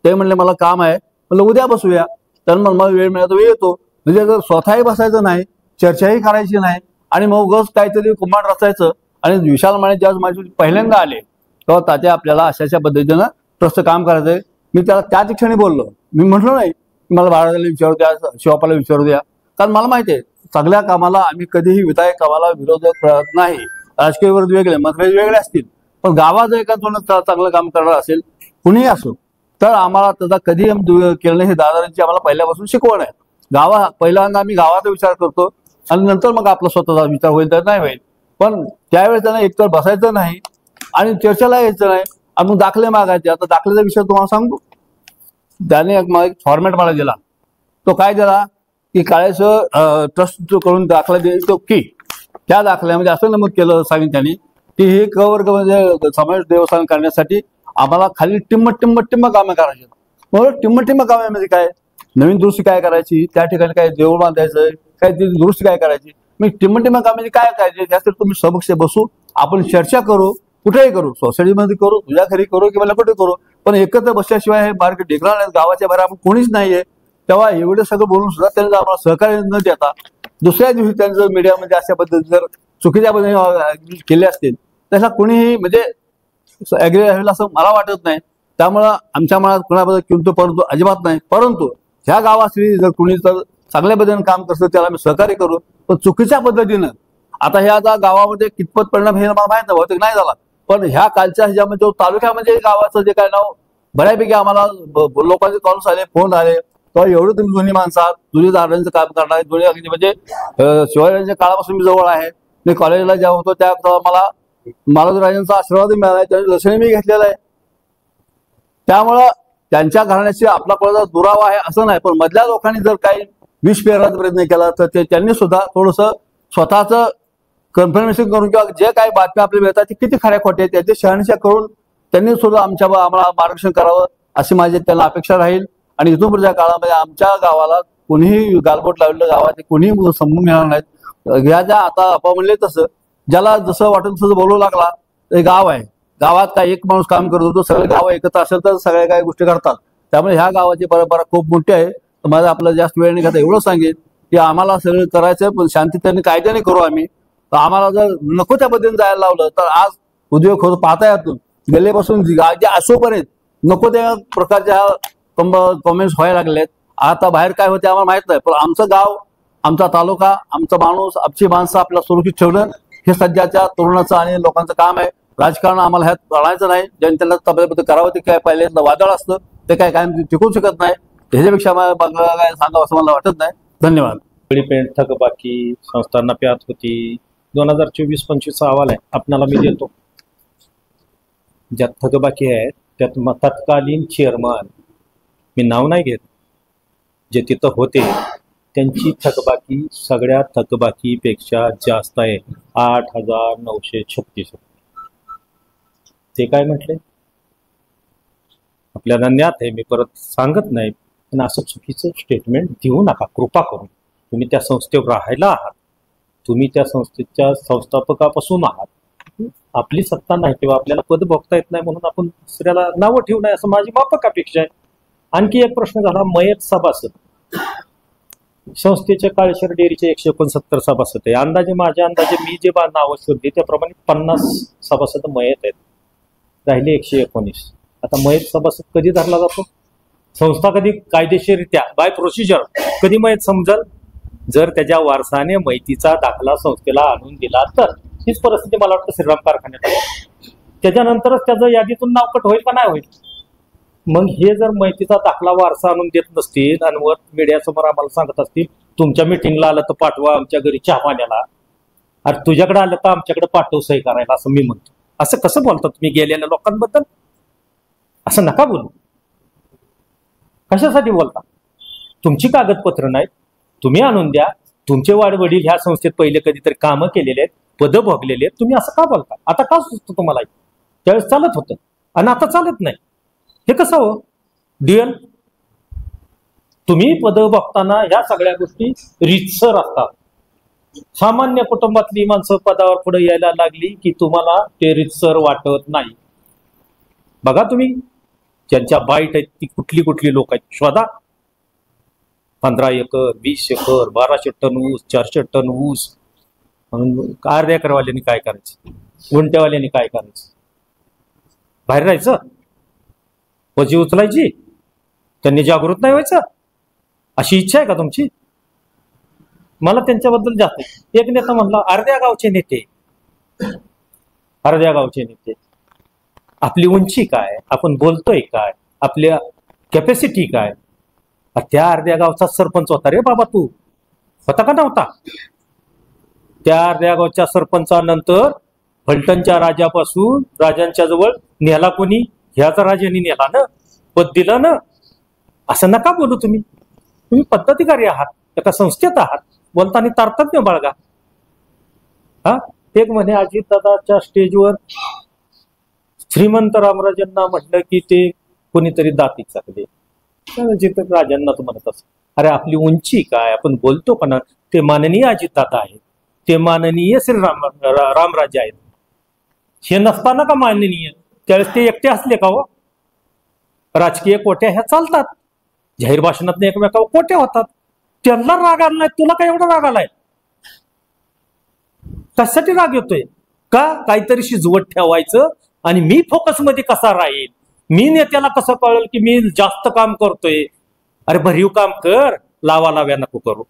ते म्हणले मला काम आहे. म्हणलं उद्या बसूया. तर मला वेळ मिळाला तर वेळ येतो. म्हणजे जर स्वतःही बसायचं नाही, चर्चाही करायची नाही आणि मग उगाच काहीतरी कुमार रचायचं. आणि विशाल माने ज्यावेळेस माझी पहिल्यांदा आले तेव्हा तात्या आपल्याला अशा पद्धतीनं ट्रस्ट काम करायचंय. मी त्याला त्याच क्षणी बोललो. मी म्हटलं नाही मला बाळाला विचारू द्या, शिवापाला विचारू द्या. कारण मला माहिती आहे सगळ्या कामाला आम्ही कधीही विधायक कामाला विरोध करत नाही. राजकीय विरोध वेगळे, मतभेद वेगळे असतील, पण गावात जर एका चांगलं काम करणार असेल कुणीही असो तर आम्हाला त्याचा कधी केलं नाही. हे दादांची आम्हाला पहिल्यापासून शिकवण आहे. पहिल्यांदा आम्ही गावाचा विचार करतो आणि नंतर मग आपला स्वतःचा विचार होईल तर नाही होईल. पण त्यावेळेस त्यांना एकतर बसायचं नाही आणि चर्चेला यायचं नाही आणि मग दाखले मागायचे. आता दाखल्याचा विषय तुम्हाला सांगतो. त्याने एक फॉर्मॅट मला दिला. तो काय दिला की काळेश्वर ट्रस्ट कडून दाखला देईल तो की त्या दाखल्यामध्ये असं नमूद केलं सांगितलं त्यांनी की हे कवर्ग म्हणजे समावेश देवस्थान करण्यासाठी आम्हाला खाली टिंब कामं करायची. मग टिंब कामामध्ये काय नवीन दुरुस्ती काय करायची, त्या ठिकाणी काय देऊळ बांधायचं, काय दुरुस्ती काय करायची. मी टिंब कामामध्ये काय करायचे त्यासाठी तुम्ही समक्ष बसू, आपण चर्चा करू, कुठेही करू, सोसायटीमध्ये करू, तुझ्या घरी करू किंवा कुठे करू, पण एकत्र बसल्याशिवाय हे मार्ग टेकणार नाही. गावाच्या बाहेर आपण कोणीच नाहीये. तेव्हा एवढं सगळं बोलून सुद्धा त्यांनी आम्हाला सहकार्य न देता दुसऱ्या दिवशी त्यांचं मीडियामध्ये अशा पद्धतीने जर चुकीच्या पद्धतीने केले असतील त्याला कोणीही म्हणजे ऍग्री राहील असं मला वाटत नाही. त्यामुळं आमच्या मनात कोणाबद्दल किंतु परंतु अजिबात नाही. परंतु ह्या गावातली जर कोणी तर चांगल्या पद्धतीने काम करतं त्याला आम्ही सहकार्य करू. पण चुकीच्या पद्धतीनं आता ह्या गावामध्ये कितपत परिणाम हे मला माहित नाही, बहुतेक नाही झाला. पण ह्या कालच्या ह्याच्यामध्ये तालुक्यामध्ये गावाचं जे काय नाव बऱ्यापैकी आम्हाला लोकांचे कॉल्स आले, फोन आले, तर एवढं तुम्ही जुनी माणसं आहात, जुनी दारांचं काम करणार, जुनी अगदी म्हणजे शिवाजीच्या काळापासून मी जवळ आहे. मी कॉलेजला जेव्हा होतो त्या मला राजांचा आशीर्वाद मिळाला, त्याचे दर्शन मी घेतलेलं आहे. त्यामुळं त्यांच्या घराण्याशी आपला कोणाचा दुरावा आहे असं नाही. पण मधल्या लोकांनी जर काही विष पेरण्याचा प्रयत्न केला तर त्यांनी सुद्धा थोडंसं स्वतःचं कन्फर्मेशन करून किंवा जे काही बातम्या आपल्याला मिळतात ते किती खऱ्या खोटे आहेत त्याची शहानिशा करून त्यांनी सुद्धा आम्हाला मार्गदर्शन करावं अशी माझी त्यांना अपेक्षा राहील. आणि इथून पुढच्या काळामध्ये आमच्या गावाला कोणीही गालबोट लावलेलं गावात कोणीही समजून घेणार नाहीत. ह्या ज्या आता आपण म्हणले तसं ज्याला जसं वाटेल तसं बोलू लागला ते गाव आहे. गावात काय एक माणूस काम करत होतो, सगळे गाव एकत्र असेल तर सगळ्या काही गोष्टी करतात. त्यामुळे ह्या गावाची परंपरा खूप मोठी आहे. तर माझं आपलं जास्त वेळ नाही घेता एवढं सांगेन की आम्हाला सगळं करायचं पण शांततेने कायद्याने करू आम्ही. तर आम्हाला जर नको त्या पद्धतीने जायला लावलं तर आज उद्योग होतो पाहता येतो गेल्यापासून जे असोपर्यंत नको त्या प्रकारच्या कॉमेंट्स व्हायला लागलेत. आता बाहेर काय होते आम्हाला माहित नाही. पण आमचं गाव, आमचा तालुका, आमचा माणूस, आमची माणसं आपल्याला सुरक्षित ठेवणं हे सध्याच्या तरुणाचं आणि लोकांचं काम आहे. राजकारण आम्हाला ह्यात आणायचं नाही. जनतेला तब्येत करावं ते काय पहिले वादळ असतं ते काय कायम टिकू शकत नाही. ह्याच्यापेक्षा काय सांगावं असं मला वाटत नाही. धन्यवाद.
पेंट थकबाकी संस्थांना प्यात होती 2024-25 अहवाल आहे आपल्याला मी देतो. ज्यात थकबाकी आहे त्यात तत्कालीन चेअरमन, मी नाव नाही घेत, जे तिथं होते त्यांची थकबाकी सगळ्या थकबाकीपेक्षा जास्त आहे 8,936. ते काय म्हटले आपल्याला ज्ञात आहे, मी परत सांगत नाही. पण असं चुकीचं स्टेटमेंट देऊ नका कृपा करून. तुम्ही त्या संस्थेवर राहायला आहात, तुम्ही त्या संस्थेच्या संस्थापकापासून आहात. आपली सत्ता नाही किंवा आपल्याला पद भोगता येत नाही म्हणून आपण दुसऱ्याला नावं ठेवू नये असं माझी माफक अपेक्षा आहे. आणखी एक प्रश्न झाला मयत सभासद. संस्थेच्या काळेश्वर डेअरीचे 169 सभासद आहे. माझ्या अंदाजे मी जे नावं शोधली त्याप्रमाणे 50 सभासद मयत आहेत, राहिले 119. आता मयत सभासद कधी धरला जातो? संस्था कधी कायदेशीररित्या बाय प्रोसिजर कधी मयत समजल? जर त्याच्या वारसाने मयतीचा दाखला संस्थेला आणून दिला तर. हीच परिस्थिती मला वाटतं श्रीराम कारखान्यात आहे. त्याच्यानंतरच त्याचं यादीतून नाव कट होईल का नाही होईल? मग हे जर माहितीचा दाखला वारसा आणून देत नसतील आणि वर मीडियासमोर आम्हाला सांगत असतील तुमच्या मिटिंगला आलं तर पाठवा, आमच्या घरी चहा पाण्याला, अरे तुझ्याकडे आलं तर आमच्याकडे पाठव सही करायला, असं मी म्हणतो. असं कसं बोलता तुम्ही गेलेल्या लोकांबद्दल? असं नका बोलू. कशासाठी बोलता? तुमची कागदपत्र नाहीत, तुम्ही आणून द्या. तुमचे वडील ह्या संस्थेत पहिले कधीतरी कामं केलेले आहेत, पदं भोगलेले आहेत, तुम्ही असं का बोलता? आता का सुचतं तुम्हाला? त्यावेळेस चालत होतं आणि आता चालत नाही. हे कसं हो ड्युएल? तुम्ही पद बघताना ह्या सगळ्या गोष्टी रीतसर असतात. सामान्य कुटुंबातली माणसं पदावर पुढे यायला लागली की तुम्हाला ते रीतसर वाटत नाही. बघा तुम्ही ज्यांच्या बाईट आहेत ती कुठली कुठली लोक आहेत शोधा. 15 एकर, 20 एकर, 1200 टन ऊस, 400 टन ऊस. म्हणून अर्ध्या एकरवाल्यांनी काय करायचं? गुंट्यावाल्यांनी काय करायचं? बाहेर राहायचं? वजी उचलायची? त्यांनी जागृत नाही व्हायचं? अशी इच्छा आहे का तुमची? मला त्यांच्याबद्दल जास्त. एक नेता म्हणला अर्ध्या गावचे नेते, अर्ध्या गावचे नेते. आपली उंची काय, आपण बोलतोय काय, आपल्या कॅपॅसिटी काय? त्या अर्ध्या गावचा सरपंच होता रे बाबा. तू होता का नव्हता? त्या अर्ध्या गावच्या सरपंचानंतर फलटणच्या राजापासून राजांच्या जवळ नेला कोणी? ह्याचा राजांनी नेला ना, पद दिलं ना. असं नका बोलू. तुम्ही पदाधिकारी आहात, एका संस्थेत आहात, बोलताना तारतम्य बाळगा. हा एक म्हणे अजितदादाच्या स्टेजवर श्रीमंत रामराजांना म्हटलं की ते कोणीतरी दाती चाकले, जिथं राजांना तो म्हणत असत. अरे आपली उंची काय, आपण बोलतो का ना? ते माननीय अजितदादा आहेत, ते माननीय रामराजे आहेत. हे नसताना का माननीय? त्यावेळेस ते एकटे असले का हो? राजकीय कोट्या ह्या चालतात, जाहीर भाषणात एकमेकावर कोट्या होतात. त्यांना राग आलाय, तुला काय एवढा राग आलाय? कशासाठी राग येतोय? का काहीतरी शिजवत ठेवायचं आणि मी फोकसमध्ये कसा राहील, मी नेत्याला कसं कळेल की मी जास्त काम करतोय? अरे भरीव काम कर, लाव्या नको करू.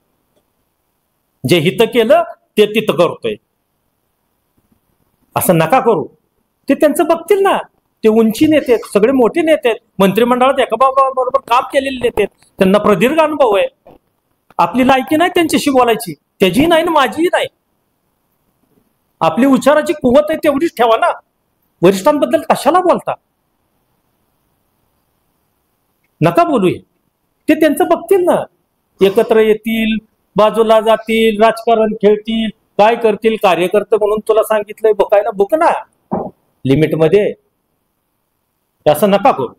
जे हित केलं ते तिथं करतोय, असं नका करू. ते त्यांचं बघतील ना. ते उंची नेते आहेत, सगळे मोठे नेते आहेत, मंत्रिमंडळात एका बरोबर काम केलेले नेते आहेत, त्यांना प्रदीर्घ अनुभव आहे. आपली लायकी नाही त्यांच्याशी बोलायची, त्याचीही नाही ना माझीही नाही. आपली उच्चाराची कुवत आहे तेवढीच ठेवा ना. वरिष्ठांबद्दल कशाला बोलता? नका बोलू. ते त्यांचं बघतील ना. एकत्र येतील, बाजूला जातील, राजकारण खेळतील, काय करतील. कार्यकर्ते म्हणून तुला सांगितलंय बघायला बुक ना, लिमिटमध्ये. असं नका करू.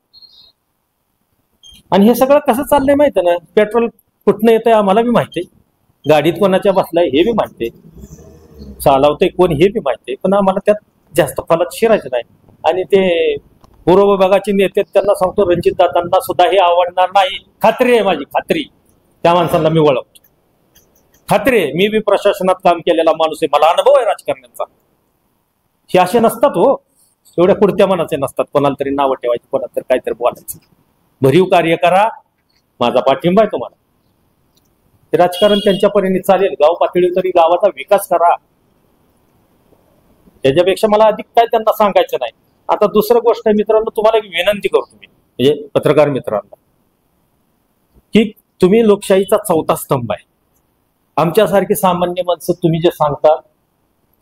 आणि हे सगळं कसं चाललंय माहिती ना? पेट्रोल कुठनं येतंय आम्हाला बी माहिती आहे, गाडीत कोणाच्या बसलाय हे बी माहिती आहे, चालवतंय कोण हे बी माहिती आहे, पण आम्हाला त्यात जास्त फलात शिरायचं नाही. आणि ते पूर्व विभागाचे नेते त्यांना सांगतो, रणजित दादांना सुद्धा हे आवडणार नाही. खात्री आहे माझी, खात्री. त्या माणसांना मी ओळखतो, खात्री आहे. मी बी प्रशासनात काम केलेला माणूस आहे, मला अनुभव आहे राजकारण्यांचा. हे असे नसतात हो, एवढ्या पुढत्या मनाचे नसतात. कोणाला तरी नावं ठेवायची, कोणाला तरी काहीतरी बोलायचं. भरीव कार्य करा, माझा पाठिंबा आहे तुम्हाला. ते राजकारण त्यांच्या परीने चालेल, गाव पातळीवर तरी गावाचा विकास करा. त्याच्यापेक्षा मला अधिक काय त्यांना सांगायचं नाही. आता दुसरं गोष्ट मित्रांनो, तुम्हाला एक विनंती करतो मी, म्हणजे पत्रकार मित्रांना, की तुम्ही लोकशाहीचा चौथा स्तंभ आहे. आमच्यासारखी सामान्य माणसं तुम्ही जे सांगता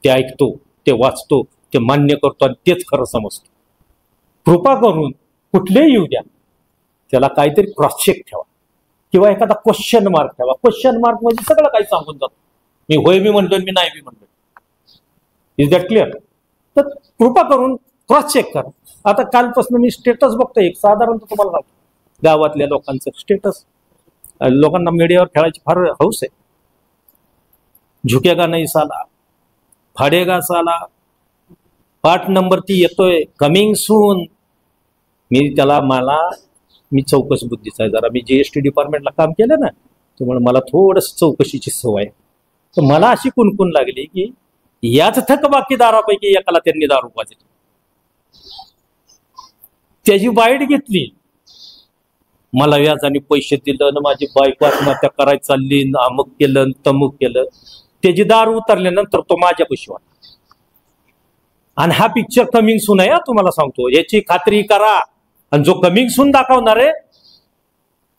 ते ऐकतो, ते वाचतो, ते मान्य करतो आणि तेच खरं समजतो. कृपा करून कुठलेही येऊ द्या, त्याला काहीतरी क्रॉस चेक ठेवा किंवा एखादा क्वेश्चन मार्क ठेवा. क्वेश्चन मार्क म्हणजे सगळं काही सांगून जातो. मी होय मी म्हणतोय, मी नाही मी म्हणतोय. Is that clear? तर कृपा करून क्रॉस चेक करा. आता कालपासून मी स्टेटस बघतोय, एक साधारणतः तुम्हाला सांगतो, गावातल्या लोकांचं स्टेटस. लोकांना मीडियावर खेळायची फार हौस आहे. झुकेगा नाही साला, फाडेगा साला, 8 नंबर ती येतोय, कमिंग सून. मी चौकस बुद्धीचा आहे जरा. मी जीएसटी डिपार्टमेंटला काम केलं ना, त्यामुळे मला थोडस चौकशीची सवय आहे. तर मला अशी कुणकुण लागली की याच थकबाकीदारापैकी एकाला त्यांनी दारू पाजली, त्याची बाईट घेतली, मला व्याजाने पैसे दिलं ना माझी बायको आत्महत्या करायला चालली, अमुक केलं तमुक केलं. त्याची दारू उतरल्यानंतर तो माझ्या पैसे वाटला. आणि हा पिक्चर कमिंग सून आहे, तुम्हाला सांगतो, याची खात्री करा. आणि जो कमिंग सून दाखवणार आहे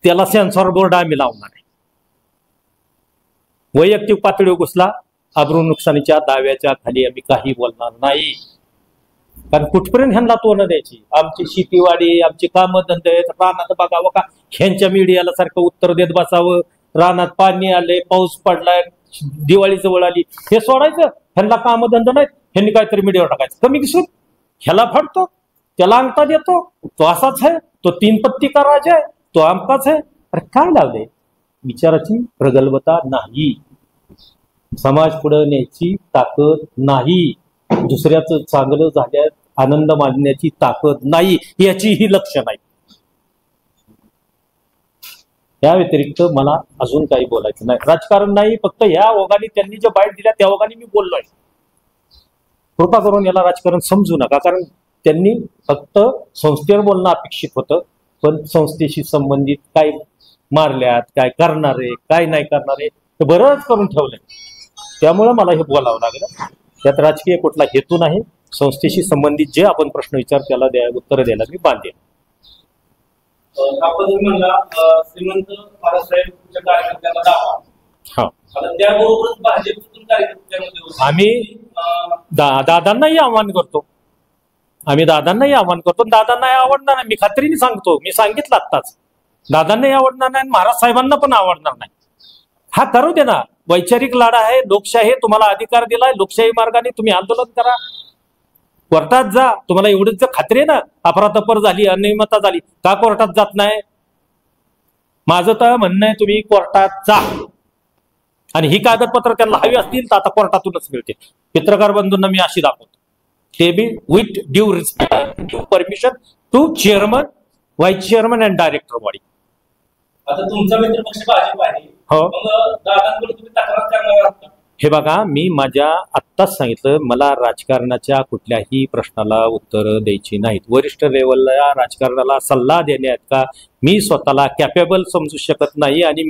त्याला सेन्सॉर बोर्ड आम्ही लावणार आहे. वैयक्तिक पातळीवर घुसला, अब्रू नुकसानीच्या दाव्याच्या खाली आम्ही काही बोलणार नाही. कारण कुठपर्यंत ह्यांना तोंड द्यायची. आमची शेतीवाडी, आमची कामं धंदे आहेत, रानात बघावं का ह्यांच्या मीडियाला सारखं उत्तर देत बसावं. रानात पाणी आले, पाऊस पडलाय, दिवाळी जवळ आली, हे सोडायचं. ह्यांना कामं धंदा नाहीत, ह्यांनी काहीतरी मीडियावर टाकायचं. कमी किसून ह्याला फाडतो, त्याला अंगठा देतो, तो असाच आहे, तो 3 पत्ती का राजा आहे, तो आमकाच आहे. अरे काय लावले, विचाराची प्रगल्भता नाही, समाज पुढे न्यायची ताकद नाही, दुसऱ्याचं चांगलं झाल्यास आनंद मानण्याची ताकद नाही, याचीही लक्षण नाही. या व्यतिरिक्त मला अजून काही बोलायचं नाही. राजकारण नाही, फक्त ह्या ओघाने त्यांनी जे बाईट दिल्या त्या ओघाने मी बोललोय. कृपा करून याला राजकारण समजू नका, कारण त्यांनी फक्त संस्थेवर बोलणं अपेक्षित होतं, पण संस्थेशी संबंधित काय मारल्यात, काय करणारे, काय नाही करणारे हे बरंच करून ठेवलंय. त्यामुळे मला हे बोलावं लागलं. त्यात राजकीय कुठला हेतू नाही. संस्थेशी संबंधित जे आपण प्रश्न विचार त्याला उत्तर द्यायला मी बांधेन.
श्रीमंत बाळासाहेबच्या कार्यकर्त्याला दावा.
हा,
त्याबरोबरच भाजपतून कार्यकर्त्यामध्ये
आम्ही दादांनाही आव्हान करतो. दादांनाही आवडणार नाही, मी खात्रीने सांगतो. मी सांगितलं आत्ताच, दादांनाही आवडणार नाही, महाराज साहेबांना पण आवडणार नाही. हा करू दे ना, वैचारिक लढा आहे, लोकशाही, तुम्हाला अधिकार दिलाय, लोकशाही मार्गाने तुम्ही आंदोलन करा, कोर्टात जा. तुम्हाला एवढीच खात्री आहे ना, अफरातफर झाली, अनियमितता झाली, का कोर्टात जात नाही? माझं तर म्हणणं आहे तुम्ही कोर्टात जा. आणि ही कागदपत्र त्यांना हवी असतील तर आता कोर्टातूनच मिळते. पत्रकार बंधूंना मी अशी दाखवतो, ते be with due respect, due permission to chairman, vice chairman and director body.
आता तुमचा मित्रपक्ष भाजप आहे,
हो,
दादांकडे तुम्ही तक्रार करणार आहात का?
हे बघा, मी माझ्या आत्ताच सांगितलं, मला राजकारणाच्या कुठल्याही प्रश्नाला उत्तर द्यायची नाहीत. वरिष्ठ लेवलला राजकारणाला सल्ला देण्यात का मी स्वतःला कॅपेबल समजू शकत नाही. आणि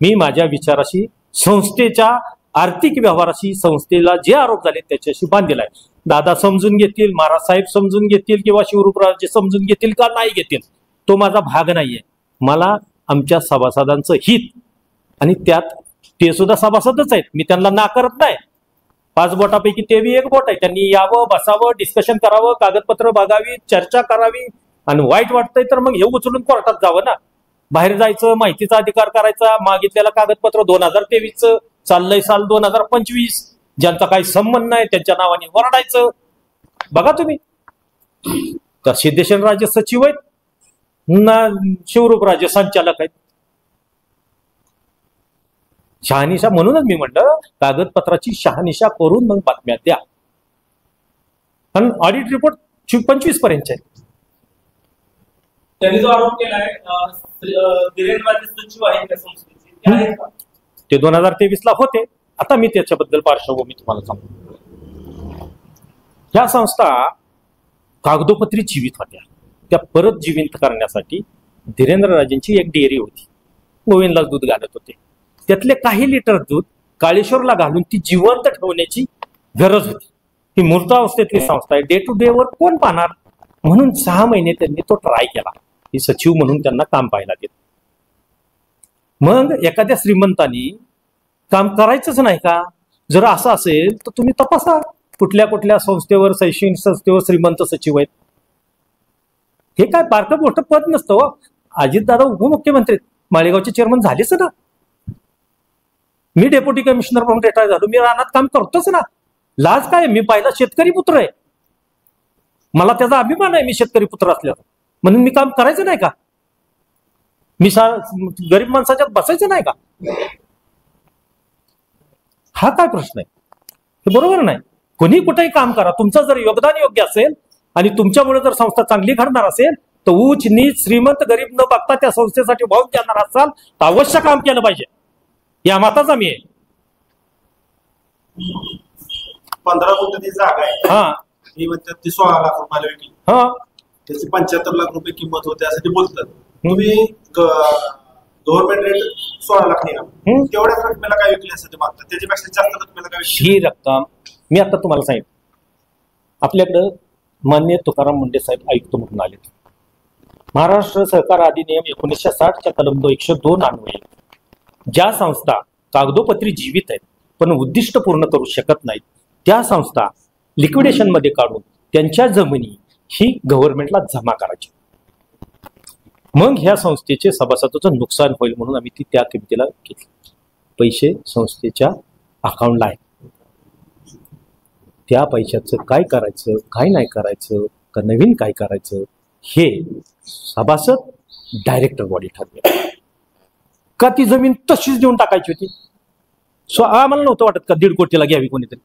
मी माझ्या विचाराशी, संस्थेच्या आर्थिक व्यवहाराशी, संस्थेला जे आरोप झाले त्याच्याशी बांधलेला आहे. दादा समजून घेतील, महाराज साहेब समजून घेतील, किंवा शिवरूपराजे समजून घेतील का नाही घेतील, तो माझा भाग नाहीये. मला आमच्या सभासदांचं हित, आणि त्यात ते सुद्धा सभासदच आहेत, मी त्यांना नाकारत नाही. 5 बोटापैकी ते बी एक बोट आहे. त्यांनी यावं, बसावं, डिस्कशन करावं, कागदपत्र बघावी, चर्चा करावी. आणि वाईट वाटतंय तर मग हे उचलून कोर्टात जावं ना, बाहेर जायचं, माहितीचा अधिकार करायचा, मागितलेलं कागदपत्र 2023चं चाललंय साल 2025, ज्यांचा काही संबंध नाही त्यांच्या नावाने वरडायचं. बघा तुम्ही, त्या सिद्धेश्वरराजे सचिव आहेत ना, शिवरूपराजे संचालक आहेत. शहानिशा, म्हणूनच मी म्हणलं कागदपत्राची शहानिशा करून मग बातम्या द्या. आणि ऑडिट रिपोर्ट 25 पर्यंत आहे.
त्यांनी जो आरोप केलाय धीरेंद्रराजे सचिव आहेत त्या संस्थेचे, ते आहेत का?
ते 2023ला होते. आता मी त्याच्याबद्दल पार्श्वभूमी तुम्हाला सांगतो. ह्या संस्था कागदोपत्री जीवित होत्या. त्या परत जिवंत करण्यासाठी धीरेंद्रराजेंची एक डेअरी होती, गोविंदला दूध घालत होते. त्यातले काही लिटर दूध काळेश्वरला घालून ती जिवंत ठेवण्याची गरज होती. ही मूर्तावस्थेतली संस्था आहे, डे टू डे वर कोण पाहणार, म्हणून 6 महिने त्यांनी तो ट्राय केला. ही सचिव म्हणून त्यांना काम पाहायला दिलं. मग एखाद्या श्रीमंतांनी काम करायचंच नाही का? जर असं असेल तर तुम्ही तपासा कुठल्या कुठल्या संस्थेवर, शैक्षणिक संस्थेवर श्रीमंत सचिव आहेत. हे काय बारकं मोठं पद नसतं हो. अजितदादा उपमुख्यमंत्री, माळेगावचे चेअरमन झालेच ना. मी डेप्युटी कमिशनर म्हणून रिटायर झालो, मी रानात काम करतोच ना. लाज काय, मी पहिला शेतकरी पुत्र आहे, मला त्याचा अभिमान आहे. मी शेतकरी पुत्र असल्याचा म्हणून मी काम करायचं नाही का? मी गरीब माणसाच्यात बसायचं नाही का? हा काय प्रश्न आहे? हे बरोबर नाही. कोणी कुठेही काम करा, तुमचं जर योगदान योग्य असेल आणि तुमच्यामुळे जर संस्था चांगली घडणार असेल तर उच्च नीच श्रीमंत गरीब न बघता त्या संस्थेसाठी वाहून देणार असाल तर अवश्य काम केलं पाहिजे, या मताचा मी आहे.
15 कोटी जागा आहे,
हा
ही म्हणतात ती 16 लाख रुपयाला विकली,
हा
त्याची 75 लाख रुपये किंमत होते असं ते बोलतात. तुम्ही गव्हर्नमेंट रेट 16 लाख निघाला, तेवढ्याच रकमेला काय विकली असं ते मागतात, त्याच्यापेक्षा जास्त रकमेला काय विकली?
ही रक्कम मी आता तुम्हाला सांगितलं, आपल्याकडं माननीय तुकाराम मुंडे साहेब आयुक्त म्हणून आले. महाराष्ट्र सहकार अधिनियम 1960च्या कलम 102 अन्वये ज्या संस्था कागदोपत्री जीवित आहेत पण उद्दिष्ट पूर्ण करू शकत नाहीत त्या संस्था लिक्विडेशन मध्ये काढून त्यांच्या जमिनी ही गव्हर्नमेंटला जमा करायची. मग ह्या संस्थेचे सभासदाचं नुकसान होईल म्हणून आम्ही ती त्या किमतीला घेतली. पैसे संस्थेच्या अकाउंटला आहे, त्या पैशाचं काय करायचं काय नाही करायचं का नवीन काय करायचं हे सभासद डायरेक्टर बॉडी ठरवेल. का ती जमीन तशीच देऊन टाकायची होती? आम्हाला नव्हतं वाटत का 1.5 कोटीला घ्यावी कोणीतरी,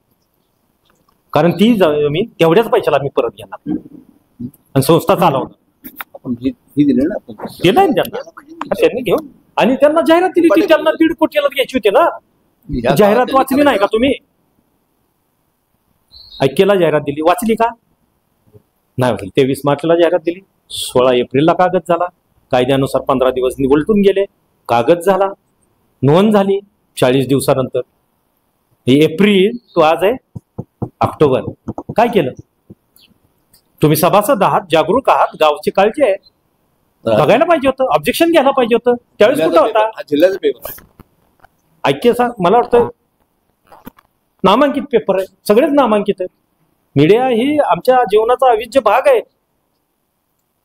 कारण ती जमीन तेवढ्याच पैशाला आम्ही परत घेणार आणि संस्था चालवणार. केलं ना त्यांनी घेऊन, आणि त्यांना जाहिरात दिली ती त्यांना 1.5 कोटीला घ्यायची होती ना. जाहिरात वाचली नाही का तुम्ही? ऐक्यला जाहिरात दिली, वाचली का नाही? वाचली. 23 मार्चला जाहिरात दिली, 16 एप्रिलला कागद झाला, कायद्यानुसार 15 दिवस उलटून गेले, कागद झाला, नोंद झाली 40 दिवसानंतर. एप्रिल तो आज आहे ऑक्टोबर. काय केलं तुम्ही? सभासद आहात, जागरूक आहात, गावची काळजी आहे, बघायला पाहिजे होतं, ऑब्जेक्शन घ्यायला पाहिजे होतं. त्यावेळेस कुठं होता?
जिल्ह्याचा पेपर
ऐक्य मला वाटतं नामांकित पेपर आहे, सगळेच नामांकित आहेत. मीडिया ही आमच्या जीवनाचा अविभाज्य भाग आहे.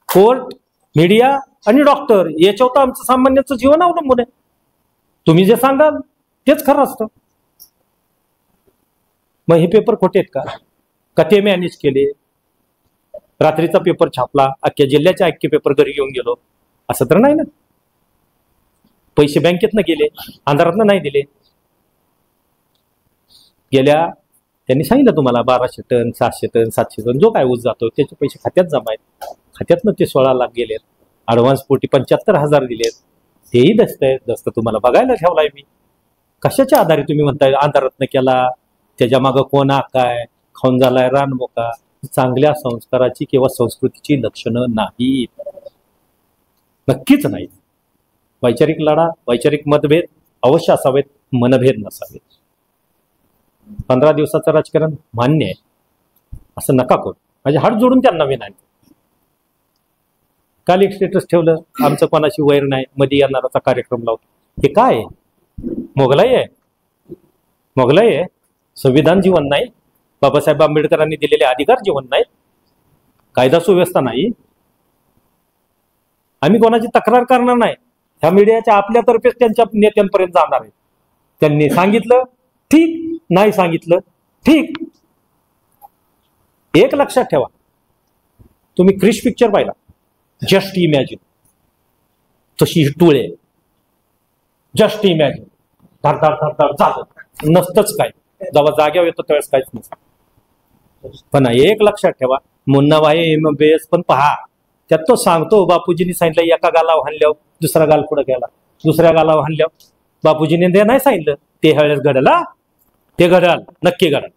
कोर्ट, मीडिया आणि डॉक्टर याच्यावर आमचं सामान्याचं जीवन अवलंबून आहे. तुम्ही जे सांगाल तेच खरं असतं. मग हे पेपर खोटे आहेत का ते मॅनेज केले? रात्रीचा पेपर छापला, अख्ख्या जिल्ह्याचे ऐक्य पेपर घरी घेऊन गेलो असं तर नाही ना. पैसे बँकेतनं गेले, अंधारातनं नाही दिले. गेल्या त्यांनी सांगितलं तुम्हाला 1200 टन 600 टन 700 टन जो काय ऊस जातो त्याचे पैसे खात्यात जमा आहेत. खात्यातनं ते 16 लाख गेलेत. ॲडव्हान्स पोटी 75,000 दिलेत. तेही दस्त तुम्हाला बघायला ठेवलाय मी. कशाच्या आधारे तुम्ही म्हणताय अंधारातनं केला, त्याच्या मागं कोण काय खाऊन झालाय रानमोका? चांगल्या संस्काराची किंवा संस्कृतीची लक्षणं नाहीत, नक्कीच नाहीत. वैचारिक लढा, वैचारिक मतभेद अवश्य असावेत, मनभेद नसावेत. 15 दिवसाचं राजकारण मान्य आहे, असं नका करू. माझे हात जोडून त्यांना विनंती. काल एक स्टेटस ठेवलं, आमचं कोणाशी वैर नाही, मध्ये येणाराचा कार्यक्रम लावतो. हे काय आहे? मोगलाई आहे? मोगलाई आहे? संविधान जीवन नाही? बाबासाहेब आंबेडकरांनी दिलेले अधिकार जीवन नाही? कायदा सुव्यवस्था नाही? आम्ही कोणाची तक्रार करणार नाही. ह्या मीडियाच्या आपल्यातर्फेच त्यांच्या नेत्यांपर्यंत जाणार आहे. त्यांनी सांगितलं ठीक, नाही सांगितलं ठीक. एक लक्षात ठेवा, तुम्ही क्रिश पिक्चर पाहिला, जस्ट इमॅजिन, तशी टुळे, जस्ट इमॅजिन, धार धार धार धार झालं नसतंच काय. जेव्हा जाग्यावर येतो त्यावेळेस काहीच नसतं. पण एक लक्षात ठेवा, मुन्नाभाई MBBS पण पहा, त्यात तो सांगतो बापूजींनी सांगितलं एका गालावर हाणल्यावर दुसरा गाल पुढे गेला, दुसऱ्या गालावर हाणल्यावर बापूजींनी ते नाही सांगितलं ते ह्यावेळेस घडल. ते घडल, नक्की घडल.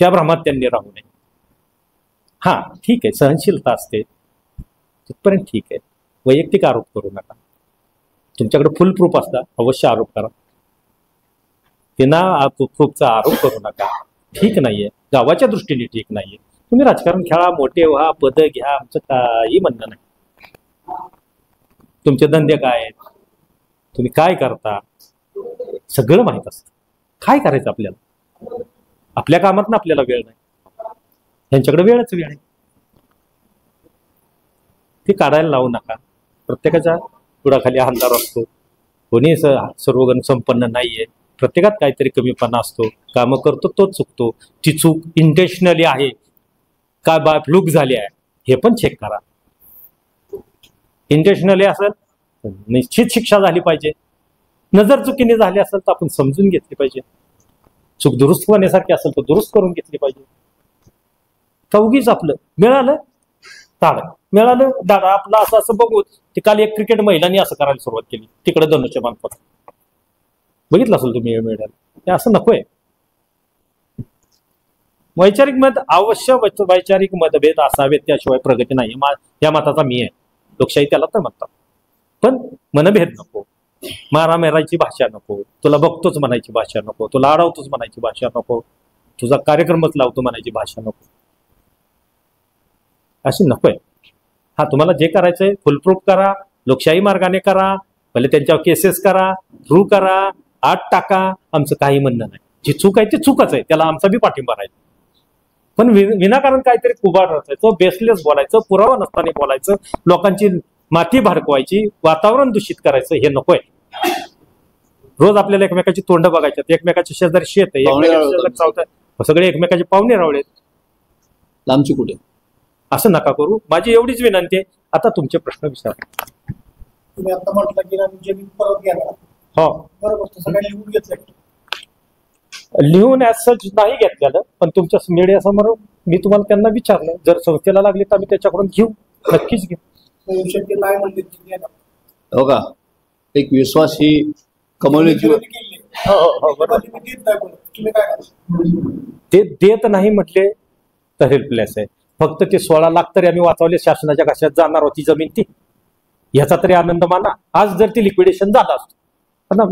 त्या भ्रमात त्यांनी राहू नये. हा ठीक आहे, सहनशीलता असते तिथपर्यंत ठीक आहे. वैयक्तिक आरोप करू नका. तुमच्याकडे फुल प्रूफ असता अवश्य आरोप करा. त्यांना प्रूफचा आरोप करू नका. ठीक नाहीये, गावाच्या दृष्टीने ठीक नाहीये. तुम्ही राजकारण खेळा, मोठे व्हा, पद घ्या, आमचं काही म्हणणं नाही. तुमचे धंदे काय आहेत, तुम्ही काय करता, सगळं माहीत असतं. काय करायचं आपल्याला? आपल्या कामात आपल्याला वेळ नाही, त्यांच्याकडे वेळच वेळ आहे. ते काढायला लावू नका. प्रत्येकाच्या पुढाखाली अंधार असतो. कोणी सर्वगण संपन्न नाहीये. प्रत्येकात काहीतरी कमीपणा असतो. कामं करतो तोच चुकतो. ती चूक इंटेन्शनली आहे का बा फ्लूक झाली आहे हे पण चेक करा. इंटेन्शनली असेल निश्चित शिक्षा झाली पाहिजे. नजर चुकीने झाली असेल तर आपण समजून घेतली पाहिजे. चूक दुरुस्त होण्यासारखी असेल तर दुरुस्त करून घेतली पाहिजे. उगीच आपलं मिळालं दादा मिळालं दादा आपलं असं असं बघू. ते काल एक क्रिकेट महिलांनी असं करायला सुरुवात केली तिकडे धनुष्यबाण पथक बघितलं असेल तुम्ही मिळालं. ते असं नकोय. वैचारिक मत अवश्य वैचारिक मतभेद असावेत त्याशिवाय प्रगती नाही या मताचा मी आहे. लोकशाही त्याला तर म्हणतात. पण मनभेद नको, मारामारायची भाषा नको, तुला बघतोच म्हणायची भाषा नको, तुला अडवतोच म्हणायची भाषा नको, तुझा कार्यक्रमच लावतो म्हणायची भाषा नको, अशी नकोय. हा तुम्हाला जे करायचंय फुलप्रूफ करा, लोकशाही मार्गाने करा, भले त्यांच्यावर केसेस करा, थ्रू करा, आत टाका, आमचं काही म्हणणं नाही. जी चूक आहे ती चूकच आहे, त्याला आमचा बी पाठिंबा राहील. पण विनाकारण काहीतरी कुबाड रचायचं, बेसलेस बोलायचं, पुरावा नसताना बोलायचं, लोकांची माती भडकवायची, वातावरण दूषित करायचं, हे नकोय. रोज आपल्याला एकमेकाची तोंड बघायच्यात, एकमेकाच्या शेजारी शेत आहे, एकमेकाच्या शेजारी चावत, सगळे एकमेकाचे पाहुणे रावळे,
लांबची कुठे,
असं नका करू. माझी एवढीच विनंती आहे. आता तुमचे प्रश्न विचारा.
तुम्ही आता म्हटलं की जमीन परत घ्यायला,
हो
बरोबर, सगळ्यांनी लिहून घेतलं.
लिहून ऍज सच नाही घेतलेलं, पण तुमच्या मीडिया समोर मी तुम्हाला त्यांना विचारलं, जर संस्थेला लागली तर आम्ही त्याच्याकडून घेऊ, नक्कीच घेऊ.
नाही म्हणले
हो का, एक विश्वास ही कमवण्याची
ते देत नाही म्हटले तर हेल्पलेस आहे. फक्त ते 16 लाख तरी आम्ही वाचवले, शासनाच्या कशात जाणार होती जमीन ती, याचा तरी आनंद माना. आज जर ती लिक्विडेशन झालं असतं,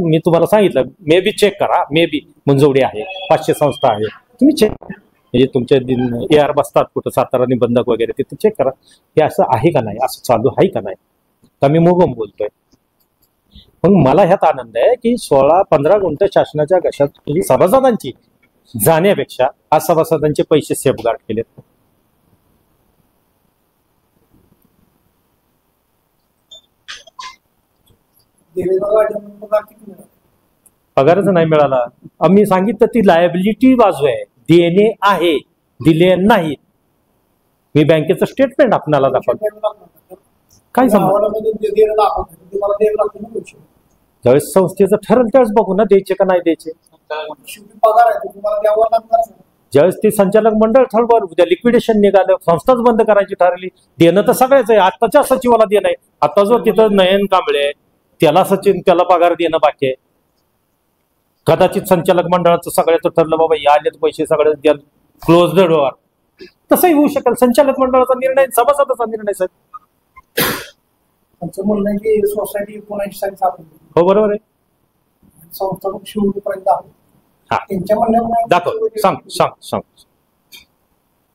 मी तुम्हाला सांगितलं, मे बी चेक करा, मे बी मंजुरी आहे, 500 संस्था आहे, तुम्ही चेक म्हणजे तुमचे AR बसतात कुठं सातारा निबंधक वगैरे, तिथे चेक करा हे असं आहे का नाही, असं चालू आहे का नाही, का मी मुगम बोलतोय. मग मला ह्यात आनंद आहे की 16-15 गुंठ शासनाच्या घशात सभासदांची जाण्यापेक्षा आज सभासदांचे पैसे सेफगार्ड केलेत. पगारच नाही मिळाला. आम्ही सांगितलं ती लायबिलिटी बाजू आहे, देणे आहे, दिले नाही. मी बँकेचं स्टेटमेंट आपल्याला दाखवतो. काय सांगा, ज्यावेळेस संस्थेचं ठरेल त्यावेळेस बघू ना, द्यायचे का नाही द्यायचे. ज्यावेळेस ती संचालक मंडळ ठरवलं, उद्या लिक्विडेशन निघालं, संस्थाच बंद करायची ठरली, देणं तर सगळ्याच आहे. आताच्या सचिवाला देणं आहे, आता जो तिथं नयन कांबळे त्याला पगार देणं बाकी आहे. कदाचित संचालक मंडळाचं सगळ्याचं ठरलं, बाबा या आलेत पैसे सगळे क्लोज द डोअर, तसंही होऊ शकेल. संचालक मंडळाचा निर्णय, सभासदाचा निर्णय साहेब.
म्हणणं की सोसायटी 19 साली स्थापन,
हो बरोबर आहे.
संस्थापक शिवपर्यंत त्यांच्या म्हणण्यावर
दाखव, सांग.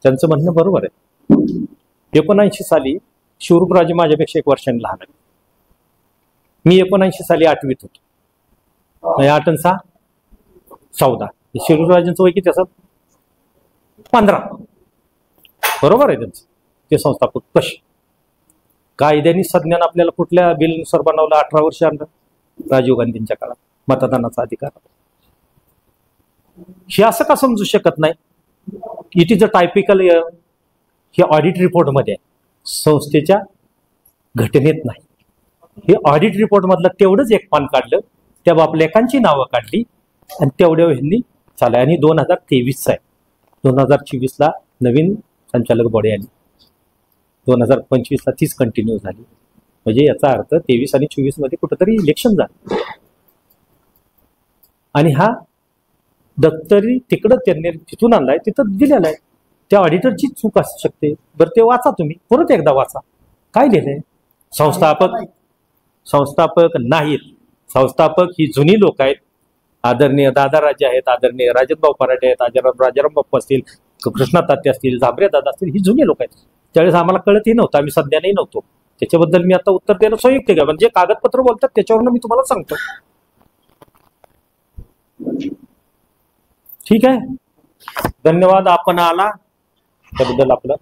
त्यांचं म्हणणं बरोबर आहे. 19 साली शिवरूपराजे माझ्यापेक्षा 1 वर्षांनी लहान आहे. मी 19 साली 8वीत होतो. 8 आणि 6 14. शिवरूपराजेंचं वय किती असं 15. बरोबर आहे त्यांचं. ते संस्थापक कसे कायद्याने संज्ञान आपल्याला कुठल्या बिलनुसार बनवलं, 18 वर्ष आणलं राजीव गांधींच्या काळात, मतदानाचा अधिकार. हे असं का समजू शकत नाही. इट इज अ टायपिकल, हे ऑडिट रिपोर्टमध्ये संस्थेच्या घटनेत नाही. हे ऑडिट रिपोर्ट मधलं तेवढंच एक पान काढलं, त्या बापलेकांची नावं काढली आणि तेवढ्या ह्यांनी चालय. आणि 2023 आहे, 2024ला नवीन संचालक बॉडी आली, 2025ला तीच कंटिन्यू झाली. म्हणजे याचा अर्थ 23 आणि 24 मध्ये कुठंतरी इलेक्शन झालं. आणि हा दप्तरी तिकडं त्यांनी तिथून आणलाय, तिथं दिलेला आहे. त्या ऑडिटरची चूक असू शकते. बरं ते वाचा, तुम्ही परत एकदा वाचा काय लिहिलंय. संस्थापक नाहीत. संस्थापक ही जुनी लोक आहेत. आदरणीय दादाराजे आहेत, आदरणीय राजनभाऊ पराठे आहेत, राजाराम बाप्पा असतील, कृष्णा तात्या असतील, झांबरे दादा असतील, ही जुनी लोक आहेत. त्यावेळेस आम्हाला कळतही नव्हतं, आम्ही सध्याही नव्हतो. त्याच्याबद्दल मी आता उत्तर देणं संयुक्त घ्या, म्हणजे कागदपत्र बोलतात त्याच्यावरून मी तुम्हाला सांगतो. ठीक आहे, धन्यवाद. आपण आला त्याबद्दल आपलं